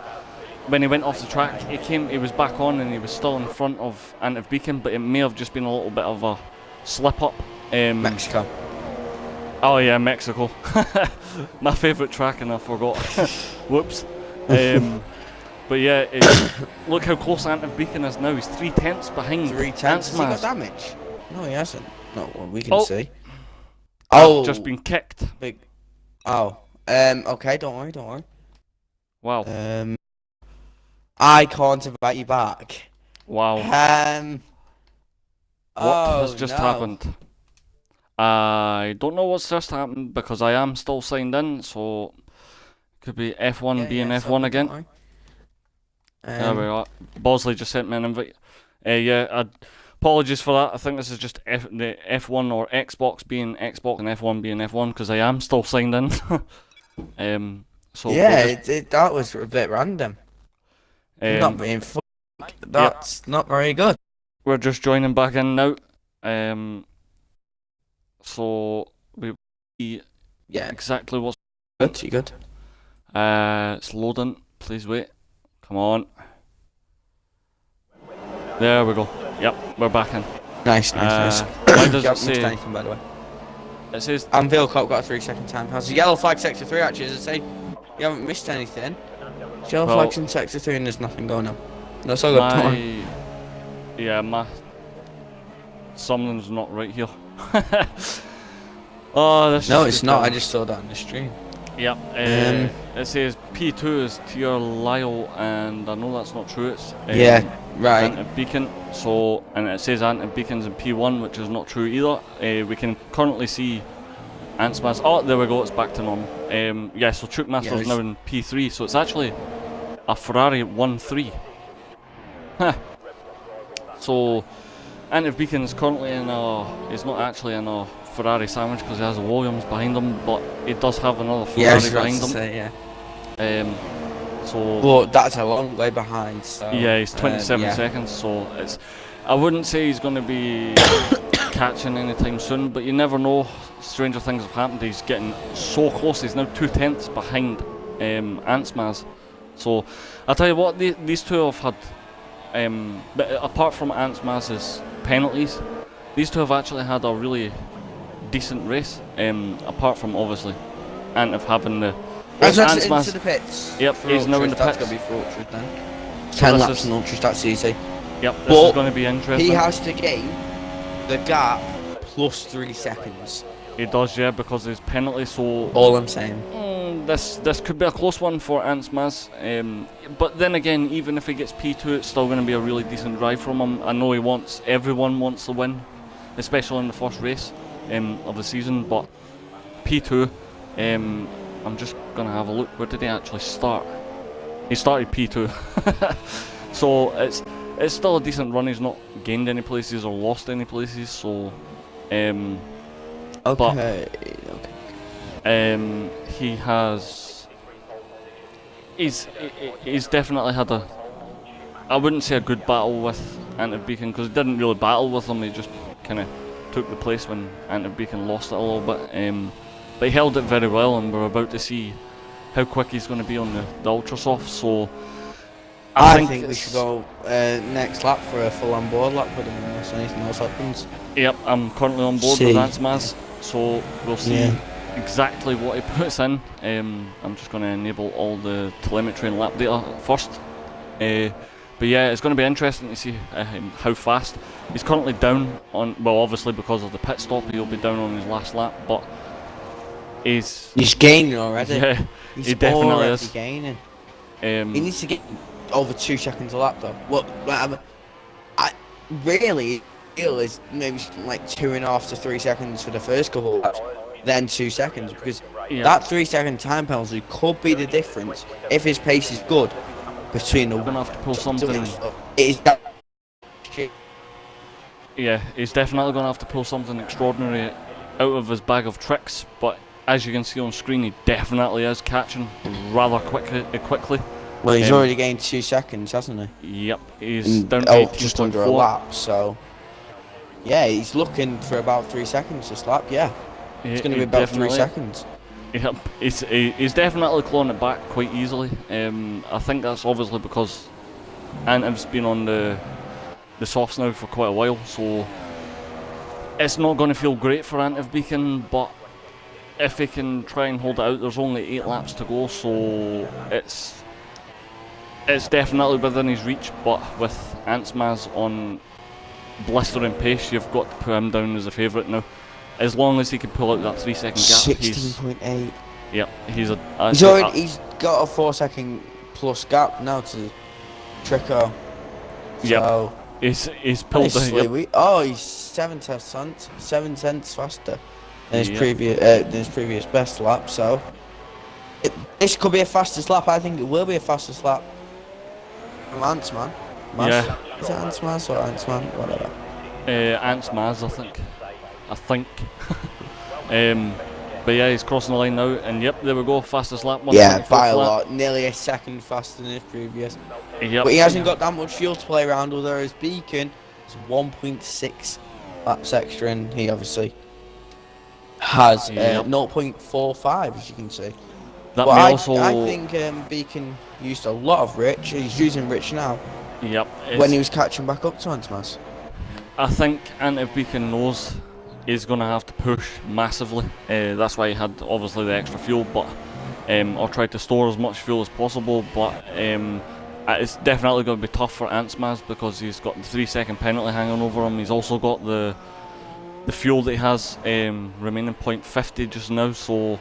when he went off the track, he was back on and he was still in front of Ant Beacon, but it may have just been a little bit of a slip up. Mexico. Oh yeah, Mexico. My favourite track, and I forgot. Whoops. But yeah, look how close Antef Beacon is now. He's 3/10 behind. 3/10. Has he got Antsmaz. damage? No, he hasn't. Not what we can see. I've Oh, just been kicked. big. Oh, okay. Don't worry. Don't worry. Wow. I can't invite you back. Wow. What has just happened? I don't know what's just happened because I am still signed in, so could be F1 being F1 again. There we are. Bosley just sent me an invite. Yeah, apologies for that. I think this is just the F1 or Xbox being Xbox and F1 being F1 because I am still signed in. So yeah, that was a bit random. Not being that's not very good. We're just joining back in now. So we exactly what's good. You good? It's loading. Please wait. Come on. There we go. Yep, we're back in. Nice. Why does it say? Anything, by the way. It says. Anvil Cop got a 3-second time pass. The yellow flag sector 3 actually. Does it say you haven't missed anything? Yellow flags in sector 3 and there's nothing going on. That's all good. My something's not right here. Oh, this. No, it's not. I just saw that on the stream. Yep. It says P2 is Tier Lyle, and I know that's not true. It's right. Antef Beacon. So, and it says Antef Beacon's in P1, which is not true either. We can currently see Antsmaz. Oh, there we go. It's back to normal. Yeah. So Troopmaster's now in P3. So it's actually a Ferrari 1-3. So Antef Beacon's currently in a. He's not actually in a Ferrari sandwich because he has a Williams behind him, but he does have another Ferrari behind him. So. But that's a long way behind. So, yeah, he's 27 seconds. So it's. I wouldn't say he's going to be catching anytime soon, but you never know. Stranger things have happened. He's getting so close. He's now 2/10 behind Antsmaz. So I'll tell you what, these two have had. But apart from Antsmaz's penalties, these two have actually had a really decent race. Apart from obviously Antef having the. Into the pits. Yep, he's now in the pits. That's going to be for Ultras then. 10 laps and Ultras, that's easy. Yep, this is going to be interesting. He has to gain the gap plus 3 seconds. He does, yeah, because his penalty. So all I'm saying. This could be a close one for Antsmaz. But then again, even if he gets P2, it's still going to be a really decent drive from him. I know everyone wants the win, especially in the first race of the season. But P2, I'm just going to have a look. Where did he actually start? He started P2. So it's still a decent run. He's not gained any places or lost any places. So, okay. He has. He's definitely had a. I wouldn't say a good battle with Antef Beacon because he didn't really battle with him. He just kind of took the place when Antef Beacon lost it a little bit. But he held it very well, and we're about to see how quick he's going to be on the ultra soft. So I think we should go next lap for a full on board lap with him unless anything else happens. Yep, I'm currently on board with Antsmaz, so we'll see exactly what he puts in. I'm just going to enable all the telemetry and lap data first. But yeah, it's going to be interesting to see how fast. He's currently down on, well, obviously because of the pit stop, he'll be down on his last lap, but he's gaining already. Yeah, he definitely is gaining. He needs to get over 2 seconds a lap though. Well, I really feel is maybe like 2.5 to 3 seconds for the first couple of laps, then 2 seconds, because that 3-second time penalty could be the difference if his pace is good between the. We're gonna have to pull something. Yeah, he's definitely gonna have to pull something extraordinary out of his bag of tricks, but as you can see on screen, he definitely is catching rather quickly. Well, he's already gained 2 seconds, hasn't he? Yep, he's down to just under a lap, so yeah, he's looking for about 3 seconds this lap. Yeah, it's going to be about 3 seconds. Yep, he's definitely clawing it back quite easily. I think that's obviously because Antef's been on the softs now for quite a while, so it's not going to feel great for Antef Beacon, but if he can try and hold it out, there's only 8 laps to go, so it's definitely within his reach. But with Antsmaz on blistering pace, you've got to put him down as a favourite now. As long as he can pull out that 3-second gap, 16.8. Yep, he's got a 4-second plus gap now to Trico. Yep. So he's pulled the. Yep. Oh, he's 7 tenths faster than his previous best lap. So this could be a fastest lap. I think it will be a fastest lap from Antsman. Yeah. Is it Antsmaz or Antsman? Whatever. Antsmaz, I think. But yeah, he's crossing the line now, and yep, there we go, fastest lap. Yeah, by a lot, nearly a second faster than his previous. Yep. But he hasn't got that much fuel to play around with, whereas Beacon is 1.6 laps extra, and he obviously has 0.45, as you can see. That but I think Beacon used a lot of Rich. He's using Rich now. Yep. When he was catching back up to Antsmas. I think if Beacon knows he's going to have to push massively. That's why he had obviously the extra fuel, but or tried to store as much fuel as possible. But it's definitely going to be tough for Antsmaz because he's got the 3-second penalty hanging over him. He's also got the fuel that he has remaining 0.50 just now, so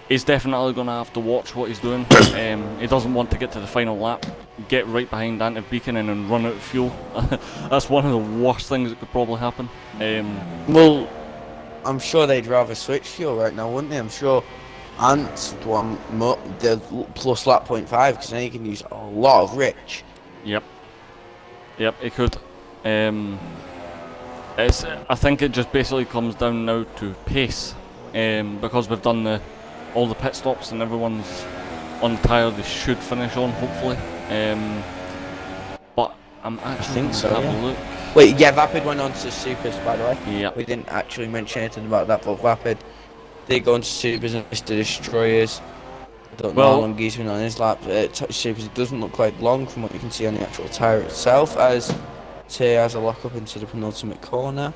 he's definitely going to have to watch what he's doing. He doesn't want to get to the final lap, get right behind Beacon and then run out of fuel. That's one of the worst things that could probably happen. Well, I'm sure they'd rather switch fuel right now, wouldn't they? I'm sure Ants want the plus lap 0.5 because then he can use a lot of Rich. Yep, he could. I think it just basically comes down now to pace, because we've done all the pit stops and everyone's on the tyre they should finish on, hopefully. But I'm actually going to have a look. Wait, yeah, Vapid went on to Supers, by the way. Yep. We didn't actually mention anything about that, but Vapid did go on to Supers and Mr. Destroyers. I don't know how long he's been on his lap. Supers, it doesn't look quite long from what you can see on the actual tyre itself, as Tay has a lock up into the penultimate corner.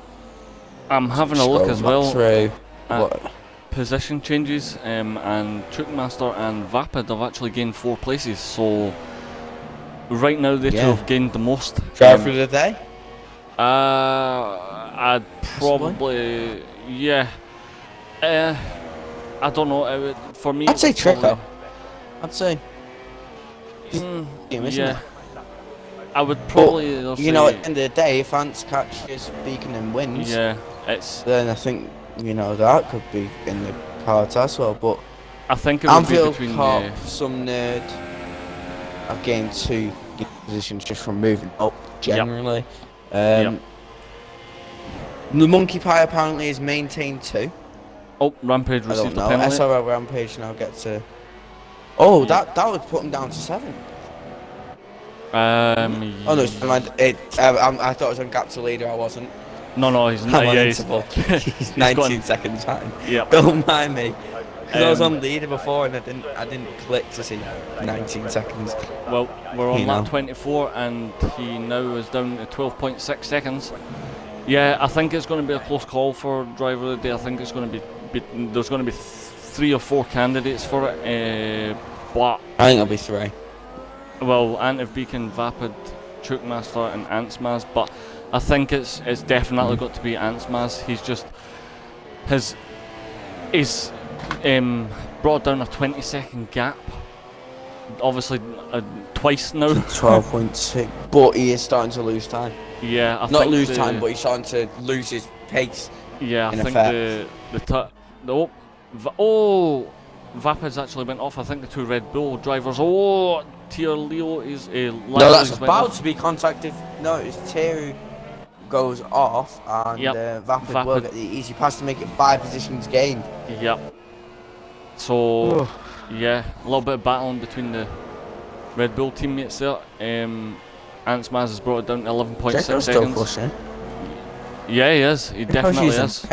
I'm having a look as well through at position changes, and Trickmaster and Vapid have actually gained 4 places, so right now they two have gained the most. Driver of the day? I'd probably, I don't know, for me I'd say Trico. I'd say I would probably at the end of the day, if Ants catches Beacon and wins, then I think that could be in the cards as well. But I think it would be between some nerd. I've gained 2 positions just from moving up generally. The Monkey Pie apparently is maintained 2. Oh, Rampage received a penalty. SRL Rampage now gets to. Oh, that would put him down to 7. Oh no, I thought it was on gap to leader. I wasn't. No, he's not. He's 19 seconds time. Yep. Don't mind me. Because I was on leader before and I didn't click to see 19 seconds. Well, we're on lap 24 and he now is down to 12.6 seconds. Yeah, I think it's going to be a close call for driver of the day. I think it's going to be there's going to be 3 or 4 candidates for it. But I think it'll be 3. Well, Antiv Beacon, Vapid, Chukmaster and Antsmaz, but I think it's definitely got to be Antsmaz. He's just he's brought down a 20-second gap. Obviously, twice now. 12.6, but he is starting to lose time. Yeah, I not think lose time, but he's starting to lose his pace. Yeah, I think Vapid's actually went off. I think the 2 Red Bull drivers. Oh, Tier Leo is a. No, that's about to be contacted. No, it's Tier who goes off, and Vapid will get the easy pass to make it 5 positions gained. Yep. So, yeah, a little bit of battling between the Red Bull teammates there. Antsmaz has brought it down to 11.6 seconds. Still pushing. Yeah, he is. He definitely is.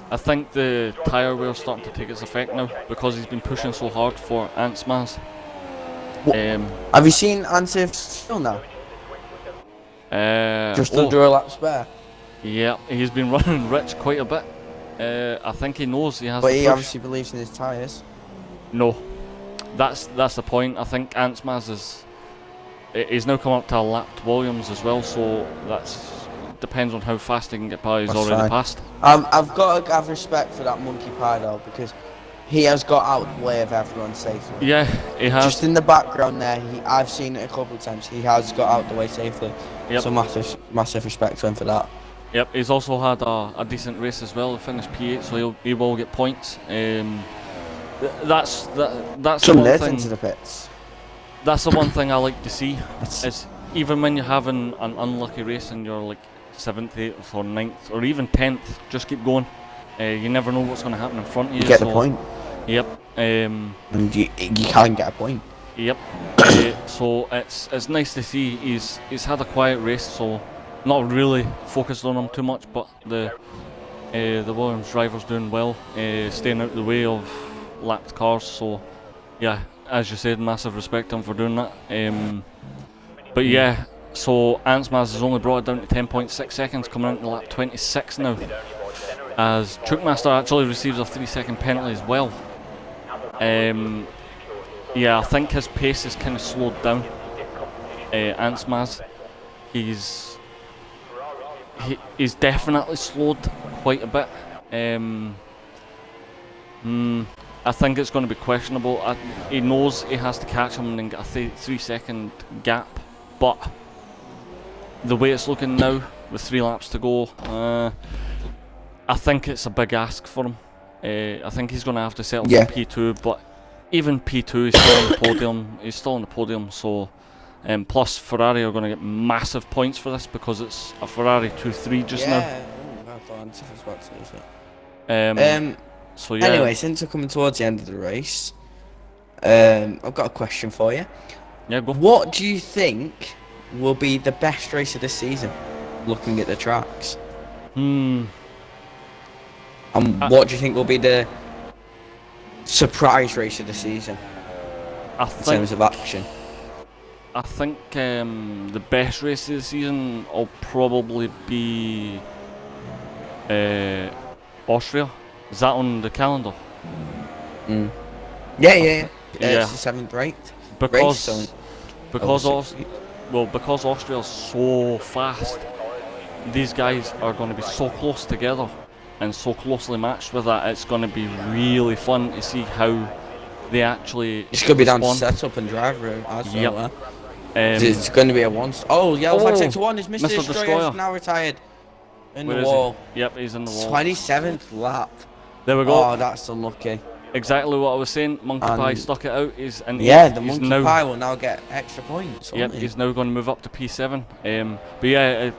I think the tyre wear's starting to take its effect now because he's been pushing so hard for Antsmaz. Have you seen Antiv still now? Just under a lap spare. Yeah, he's been running Rich quite a bit. I think he knows he has But to he push. obviously believes in his tyres. No, that's the point. I think Ansmaz he's now come up to a lap to Williams as well, so that's depends on how fast he can get by. He's That's already fine. passed. I've got to have respect for that monkey pie though, because he has got out of the way of everyone safely. Yeah, he has. Just in the background there, I've seen it a couple of times. He has got out of the way safely. Yep. So massive respect to him for that. Yep, he's also had a decent race as well. He finished P8, so he will get points. That's the Some one live thing. into the pits. That's the one thing I like to see. That's- Is even when you're having an unlucky race and you're like 7th, 8th, or 9th, or even 10th, just keep going. You never know what's going to happen in front of you. You get the point. Yep. And you can get a point. Yep. So it's nice to see he's had a quiet race, so not really focused on him too much, but the Williams driver's doing well, staying out of the way of lapped cars. So yeah, as you said, massive respect to him for doing that. But yeah, so Ansmaz has only brought it down to 10.6 seconds, coming into lap 26 now, as Truckmaster actually receives a 3-second penalty as well. Yeah, I think his pace is kind of slowed down. Ansmaz, he's definitely slowed quite a bit. I think it's going to be questionable. He knows he has to catch him and then get a 3-second gap, but the way it's looking now, with 3 laps to go, I think it's a big ask for him. I think he's going to have to settle for P2, but even P2 is still on the podium. He's still on the podium, so plus Ferrari are going to get massive points for this because it's a Ferrari 2-3 just now. I thought Antef was about to lose it. So yeah. Anyway, since we're coming towards the end of the race, I've got a question for you. Yeah, go. What do you think will be the best race of this season, looking at the tracks? And what do you think will be the surprise race of the season in terms of action? I think the best race of the season will probably be Austria. Is that on the calendar? Yeah. Yeah. It's the 7th, right? Because Austria's so fast, these guys are going to be so close together and so closely matched with that. It's going to be really fun to see how they actually. It's going to be down to setup and drive room as well. Yep. It's going to be a one. Yellow flag sector 1 is Mr. Destroyer. Now retired. In Where the is wall. He? Yep, he's in the wall. 27th lap. There we go. Oh, that's unlucky. Exactly what I was saying. Monkey Pie stuck it out. The Monkey Pie will now get extra points. Yep, he's now going to move up to P7. But yeah,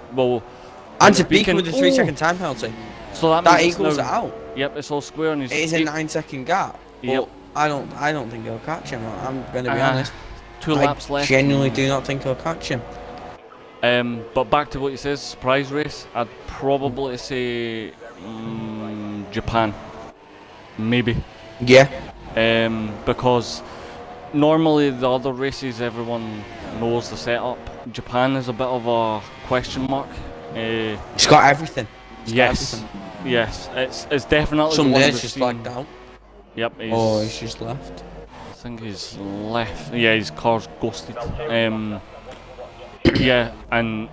and to Beacon with the 3-second time penalty. So that equals it out. Yep, it's all square and it is a 9-second gap. Yep. I don't think he'll catch him. I'm going to be honest. 2 laps left. I genuinely do not think he'll catch him. But back to what you says, surprise race. I'd probably say Japan, maybe. Yeah. Because normally the other races everyone knows the setup. Japan is a bit of a question mark. It's got everything. Yes, it's definitely. Some the one days just blacked out. Yep. He's just left. I think he's left. Yeah, his car's ghosted. Yeah, and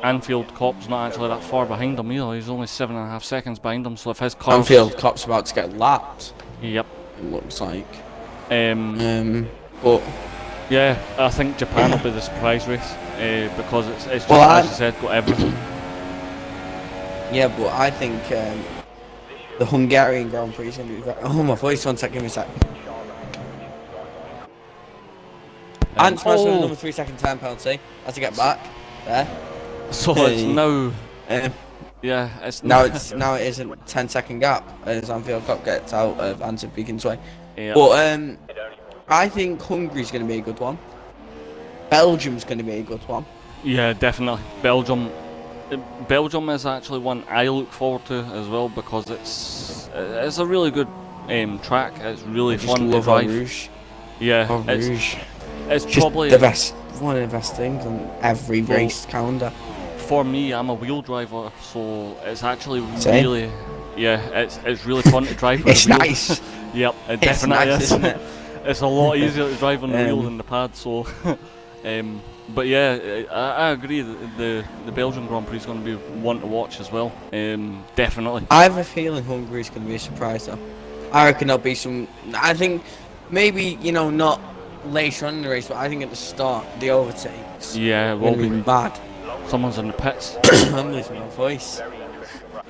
Anfield Cop's not actually that far behind him either. He's only 7.5 seconds behind him. So if his car. Anfield Cop's about to get lapped. Yep. It looks like. But yeah, I think Japan will be the surprise race because it's just as you said, got everything. Yeah, but I think the Hungarian Grand Prix is going to be. Oh, my voice! 1 second, give me a sec. And smash another 3-second time penalty as to get back there. So it's now. Yeah, it's now it is a 10-second gap as Anfield Cup gets out of Antwerp Beacon's way. Yep. But I think Hungary's going to be a good one. Belgium's going to be a good one. Yeah, definitely. Belgium is actually one I look forward to as well because it's a really good track. It's really fun to drive. Rouge. Yeah, Rouge. It's just probably the best, one of the best things on every race calendar. for me, I'm a wheel driver, so it's actually Same. really, yeah, it's really fun to drive with It's the wheel. nice. Yep, it It's definitely nice, is. isn't it? It's a lot easier to drive on the wheel Um, than the pad, so. But yeah, I agree that the Belgian Grand Prix is going to be one to watch as well. Definitely. I have a feeling Hungary's going to be a surprise though. I reckon there'll be some. I think maybe not later on in the race, but I think at the start the overtakes. Yeah, are will going to be. be bad. Someone's in the pits. I'm losing my voice.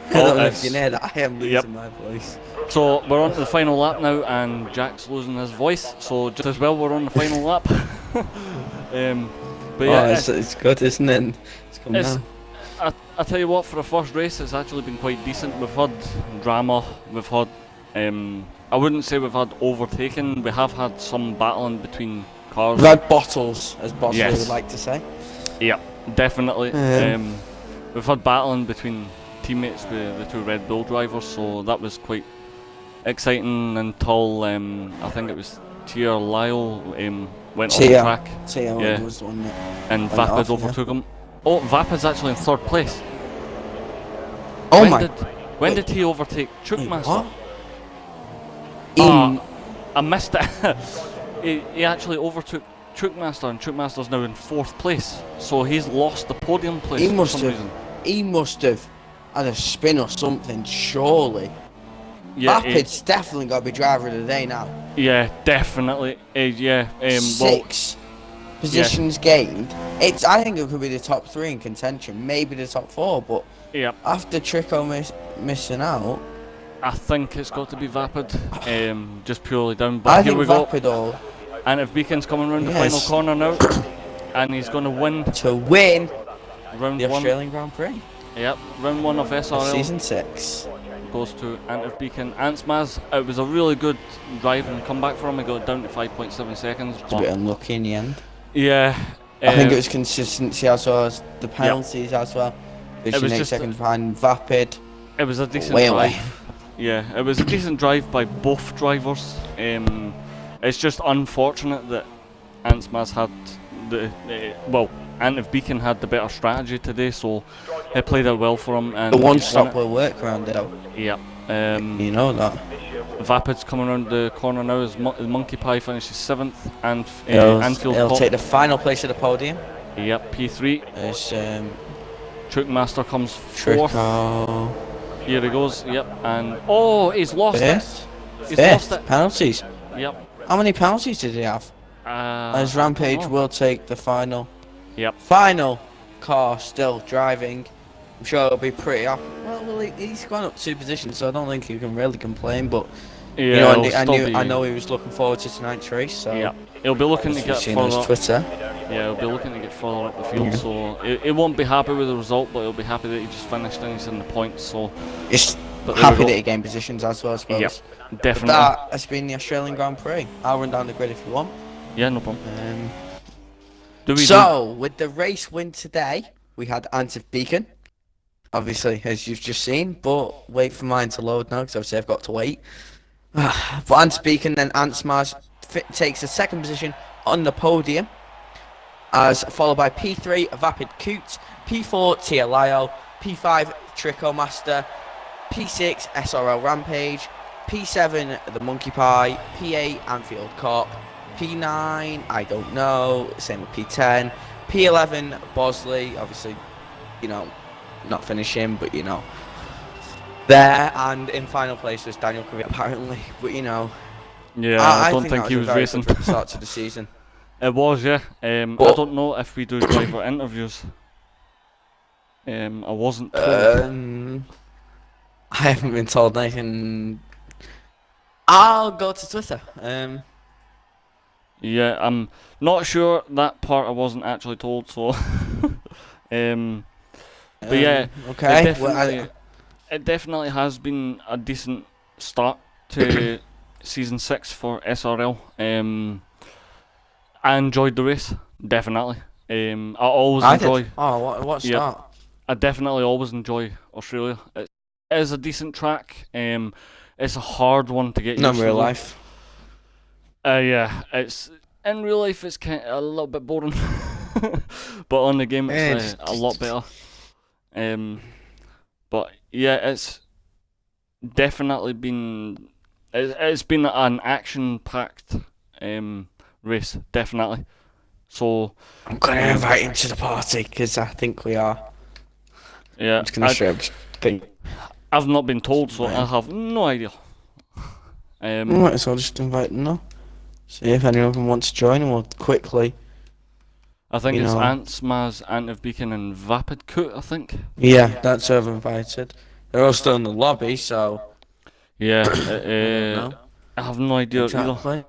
I don't know if you know that I am losing Yep. my voice. So we're on to the final lap now, and Jack's losing his voice. So just as well, we're on the final lap. But yeah, it's good, isn't it? It's coming it's, down. I tell you what, for a first race, it's actually been quite decent. We've had drama. We've had, I wouldn't say we've had overtaking. We have had some battling between cars. We've had bottles, as Bosley Yes. would like to say. Yeah, definitely. Um, We've had battling between teammates with the two Red Bull drivers, so that was quite exciting until I think it was Tia Lyle went off the track. Tia Yeah. was the one that And went Vapid off, overtook him. Oh, Vapid's actually in third place. Oh when my! When wait. did he overtake Wait, Chukmaster? what? I missed it. he actually overtook Chukmaster, and Chukmaster's now in fourth place. So he's lost the podium place He for must some have. reason. He must have had a spin or something, surely. Yeah, Rapid's definitely got to be driver of the day now. yeah, definitely. Yeah, well, 6 positions gained. I think it could be the top 3 in contention, maybe the top 4, but yeah, after Trico missing out, I think it's got to be Vapid. Just purely down. But I here think we go. Vapid all And if Beacon's coming round the final Yes. corner now, and he's going to win to win round the 1. Australian Grand Prix Yep, round 1 of of SRL. season 6. Goes to Antef Beacon. Ansmaz, it was a really good drive and comeback for him. He got it down to 5.7 seconds. It's a bit unlucky in the end. Yeah. I think it was consistency as well as the penalties as well. It Finishing was 8 just seconds behind Vapid. It was a decent Way drive. away. Yeah, it was a decent drive by both drivers. It's just unfortunate that Ansmaz had Antef Beacon had the better strategy today, so it played out well for him. And The one he's won stop will work around it. it. Yep. You know that. Vapid's coming around the corner now as Monkey Pie finishes 7th, and Anfield He'll top. take the final place at the podium. Yep, P3. It's Chukmaster comes 4th. Trico. Here he goes. Yep, and he's lost Fifth. it. He's lost it. Penalties. Yep. How many penalties did he have? As Rampage I don't know. will take the final. Yep. Final car still driving. I'm sure it'll be pretty up. Well, he's gone up 2 positions, so I don't think you can really complain. But Yeah, I know he was looking forward to tonight's race. So Yeah, he'll be looking to as get we've seen on his further. Twitter. Yeah, he'll be looking to get further up the field. So he won't be happy with the result, but he'll be happy that he just finished and he's in the points. So Just but there we happy go. that he gained positions as well, I suppose. Yep, But definitely. that has been the Australian Grand Prix. I'll run down the grid if you want. Yeah, no problem. With the race win today, we had Antef Beacon, obviously, as you've just seen, but wait for mine to load now, because obviously I've got to wait. But Antef Beacon, then Antsmaz takes the 2nd position on the podium, as followed by P3, Vapid Coots, P4, Tia Lyle, P5, Trico Master, P6, SRL Rampage, P7, the Monkey Pie, P8, Anfield Cop, P9, I don't know, same with P10, P11, Bosley, obviously, not finishing, but there, and in final place was Daniel Curry, apparently, but Yeah, I don't think that he a was very racing. good start to the season. It was, yeah. I But- don't know if we do driver interviews. I wasn't told. I haven't been told anything. I'll go to Twitter. Yeah, I'm not sure that part I wasn't actually told. So, but yeah, Okay. it definitely has been a decent start to season 6 for SRL. I enjoyed the race, definitely. I always enjoy. Did. Oh, what Yep. start? I definitely always enjoy Australia. It is a decent track. It's a hard one to get Not used in real to. life. Yeah, it's in real life it's kind of a little bit boring, but on the game it's a lot better. But yeah, it's definitely been it's been an action-packed race, definitely. So I'm gonna um, invite him to the party because I think we are. yeah, I'm just gonna straight up just think. I've not been told, so I have no idea. Might as well just invite him now. See if any of them want to join, and we'll quickly. I think You it's know. Ants, Maz, Antiv Beacon, and Vapid Coot, I think. Yeah, that's who I've invited. They're all still in the lobby, so Yeah, I don't know I have no idea either. exactly.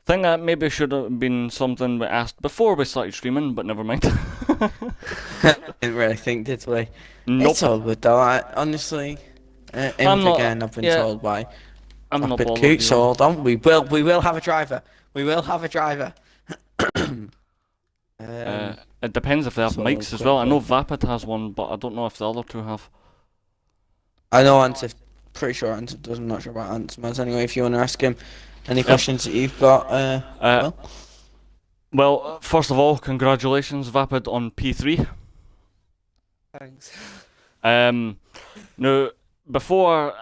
Think that maybe should have been something we asked before we started streaming, but never mind. Didn't really think, did we? Nope. It's all good though. Honestly, I'm not- again, I've been yeah, told by I'm not Rapid bothered. Coot, either. so hold on. We will have a driver. We will have a driver. It depends if they have so mics as well. I know Vapid has one, but I don't know if the other two have. I know Antif, pretty sure Antif does. I'm not sure about Antif. Anyway, if you want to ask him any questions that you've got, Well, first of all, congratulations, Vapid, on P3. Thanks. Now, before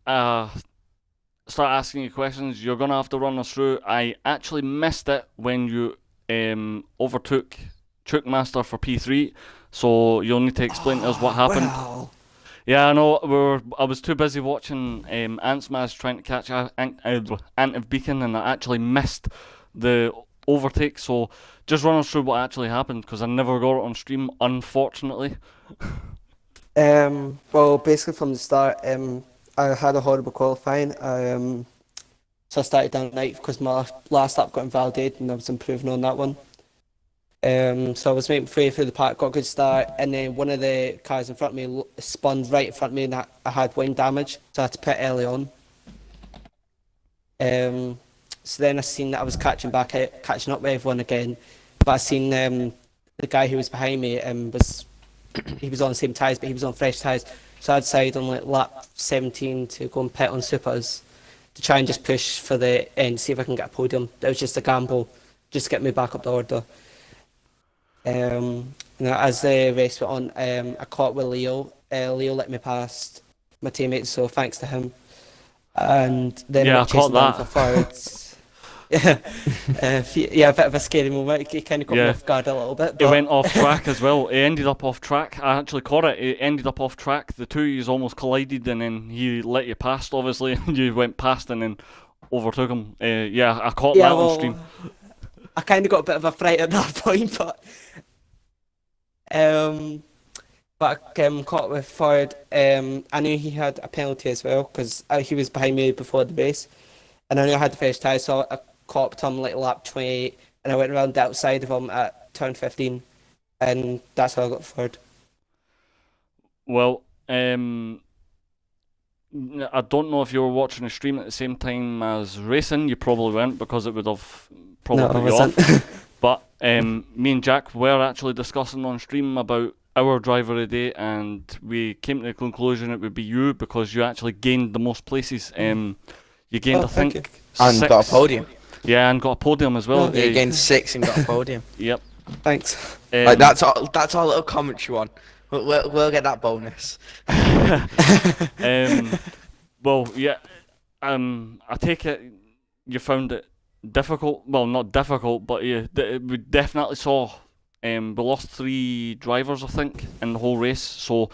I start asking you questions, you're gonna have to run us through. I actually missed it when you overtook Chookmaster for P3, so you'll need to explain to us what happened. Well, Yeah, I know. I was too busy watching Antsmaz trying to catch Antiv Beacon, and I actually missed the overtake. So just run us through what actually happened, because I never got it on stream, unfortunately. well, basically from the start, I had a horrible qualifying. So I started down ninth because my last lap got invalidated and I was improving on that one. So I was making free through the park, got a good start, and then one of the cars in front of me spun right in front of me, and I had wing damage, so I had to pit early on. So then I seen that I was catching up with everyone again, but I seen the guy who was behind me he was on the same tyres, but he was on fresh tyres. So I decided on like lap 17 to go and pit on supers to try and just push for the end, see if I can get a podium. That was just a gamble, just to get me back up the order. As the race went on, I caught with Leo. Leo let me past my teammates, so thanks to him. And then Yeah, I I chased caught him down that. for thirds. Yeah, a bit of a scary moment. He kind of got me Yeah. off guard a little bit. It But went off track as well. It ended up off track. I actually caught it. It ended up off track. The two of you almost collided, and then he let you past, obviously, and you went past and then overtook him. Yeah, I caught that on stream. I kind of got a bit of a fright at that point, but I caught with Ford. I knew he had a penalty as well because he was behind me before the race, and I knew I had the first tie, so I caught up to him like lap 28, and I went around the outside of him at turn 15, and that's how I got Ford. Well, I don't know if you were watching the stream at the same time as racing. You probably weren't, because it would have probably No, I put you wasn't. off. But me and Jack were actually discussing on stream about our driver of the day, and we came to the conclusion it would be you, because you actually gained the most places. You gained, I thank think, And 6. got a podium. Yeah, and got a podium as well. Yeah, gained 6 and got a podium. Yep. Thanks. Like that's our little commentary one. We'll get that bonus. Well, yeah. I take it you found it difficult. Well, not difficult, but we definitely saw. We lost 3 drivers, I think, in the whole race. So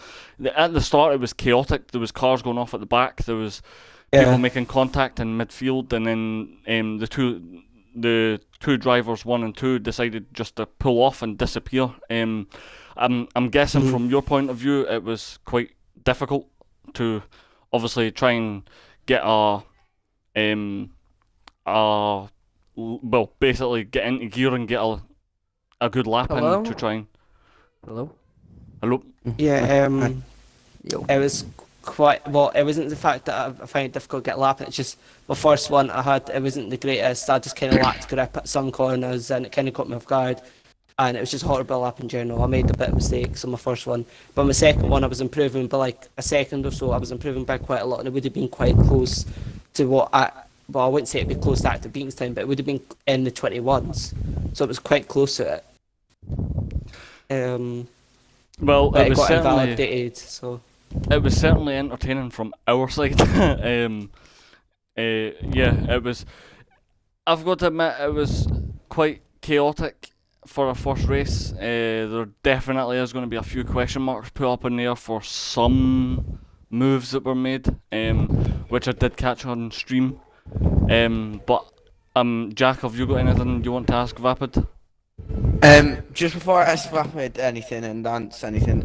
at the start it was chaotic. There was cars going off at the back. There was people making contact in midfield, and then the two drivers, 1 and 2, decided just to pull off and disappear. I'm guessing from your point of view, it was quite difficult to obviously try and get basically get into gear and get a good lap Hello? in to try and. Hello? Hello. Yeah, Yo. it was quite well. It wasn't the fact that I find it difficult to get lapping. It's just the first one I had. It wasn't the greatest. I just kind of lacked grip at some corners, and it kind of caught me off guard. And it was just horrible lap in general. I made a bit of mistakes on my first one, but my second one I was improving by like a second or so. I was improving by quite a lot, and it would have been quite close to what I wouldn't say it'd be close to Active Beacons time, but it would have been in the 21s. So it was quite close to it. Well, But it it was got certainly invalidated, so. entertaining from our side. Yeah, it was. I've got to admit, it was quite chaotic for a first race. There definitely is going to be a few question marks put up in there for some moves that were made, which I did catch on stream. But Jack, have you got anything you want to ask Vapid? Just before I ask Rapid anything and Dance anything,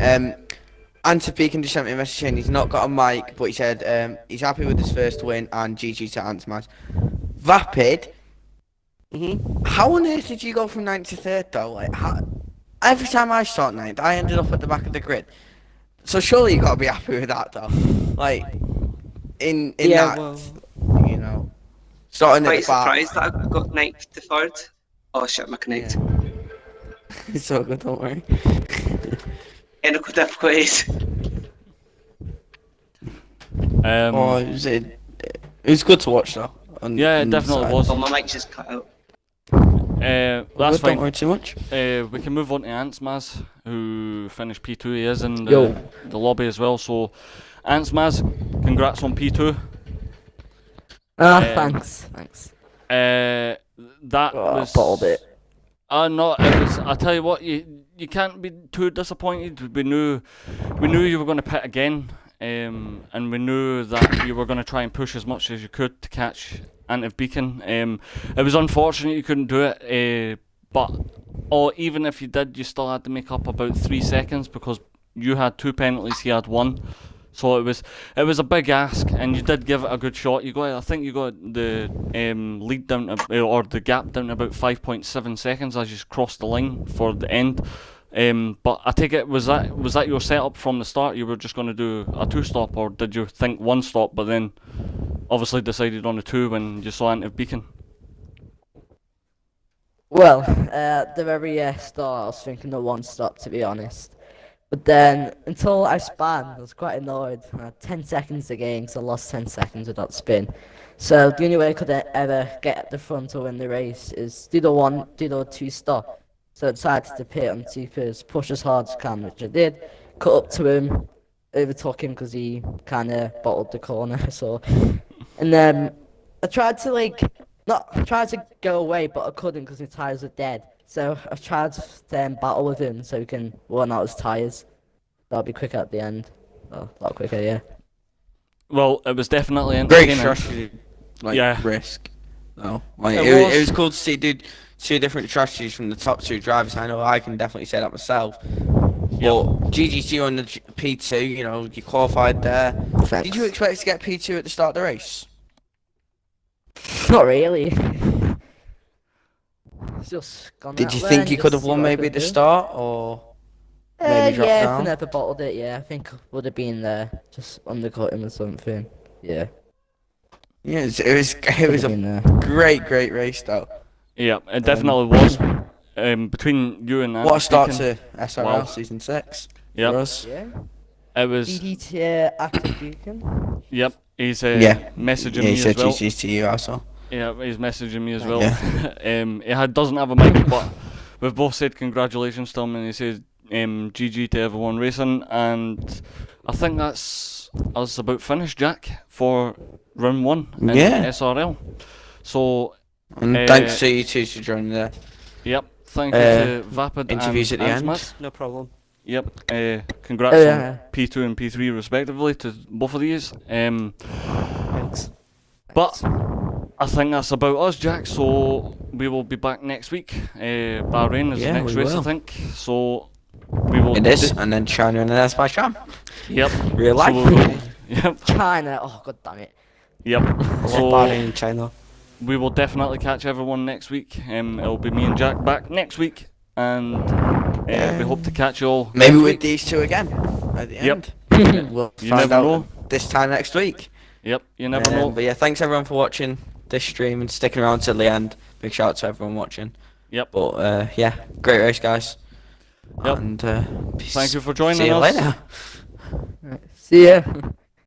Ante Beacon just sent me a message saying he's not got a mic, but he said he's happy with his first win and GG to Ant-Maz. Vapid, how on earth did you go from 9th to 3rd though? Like, every time I start 9th, I ended up at the back of the grid. So surely you gotta be happy with that though. Like, in Yeah, that, well, you know, starting at Quite the back. surprised that I got 9th to 3rd. Oh shit, my connect. It's all good, don't worry. Technical difficulties. It was good to watch though. Yeah, it definitely was. Oh, my mic's just cut out. That's Don't fine. worry too much. We can move on to Ant-Maz, who finished P2. He is in Yo. the lobby as well. So, Ant-Maz, congrats on P2. Thanks. That was bottled it. no, it was. I tell you what, you can't be too disappointed. We knew you were going to pit again, and we knew that you were going to try and push as much as you could to catch Antiv Beacon. It was unfortunate you couldn't do it, but even if you did, you still had to make up about 3 seconds because you had 2 penalties, he had 1. So it was a big ask, and you did give it a good shot. I think you got the lead down to, or the gap down to about 5.7 seconds as you crossed the line for the end. But I take it, was that your setup from the start? You were just going to do a 2-stop, or did you think 1 stop, but then obviously decided on a 2 when you saw Antiv Beacon? Well, the very start, I was thinking of 1 stop, to be honest. But then, until I spun, I was quite annoyed. I had 10 seconds to gain, because I lost 10 seconds without spin. So the only way I could ever get at the front or win the race is do the 2 stop. So I decided to pit on 2 pairs, push as hard as I can, which I did. Cut up to him, overtook him because he kind of bottled the corner. So, and then I tried to go away, but I couldn't because my tyres were dead. So I tried to battle with him so he can run out his tyres. That'll be quicker at the end. Oh, a lot quicker, yeah. Well, it was definitely Great entertaining. strategy, Yeah. risk. No, like It it was. was cool to see two different strategies from the top 2 drivers. I know I can definitely say that myself. But GGC on the P2, you know, you qualified there. Thanks. Did you expect to get P2 at the start of the race? Not really. It's just gone Did out you there think and you just could have see won what I maybe could at the do. start, or maybe drop Yeah, down? if I never bottled it, yeah, I think would have been there, just undercut him or something. Yeah, Yeah, it was would've a been there. great race though. Yeah, it definitely was. Between you and What a start Beacon, to SRL Wow. season 6 Yep. for us. Yeah. It was. DDT active beacon. Yep, he's Yeah. messaging Yeah, me he said as well. GG's to you also. Yeah, he's messaging me as well. Yeah. He doesn't have a mic, but we've both said congratulations to him, and he says GG to everyone racing, and I think that's us about finished, Jack, for round 1 in Yeah. SRL. So, And thanks to you two for joining there. yep, thank you to Vapid interviews and at the end. Ant-Maz. No problem. Yep, congrats Oh, yeah. on P2 and P3 respectively to both of these. Thanks. But I think that's about us, Jack. So we will be back next week. Bahrain is the Yeah, next we race, I will. think. So we will. It is, and then China and then that's by Sham. Yep. Real So life. we will, yep. China. Oh god damn it. Yep. Bahrain So in China. we will definitely catch everyone next week. It'll be me and Jack back next week, and we hope to catch you all. Maybe next with week. these two again at the Yep. end. We'll You find never out know. this time next week. Yep. You never know. But yeah, thanks everyone for watching this stream and sticking around till the end. Big shout out to everyone watching. Yep. But yeah, great race, guys. Yep. And Thank you for joining see you us. later. Right. See ya.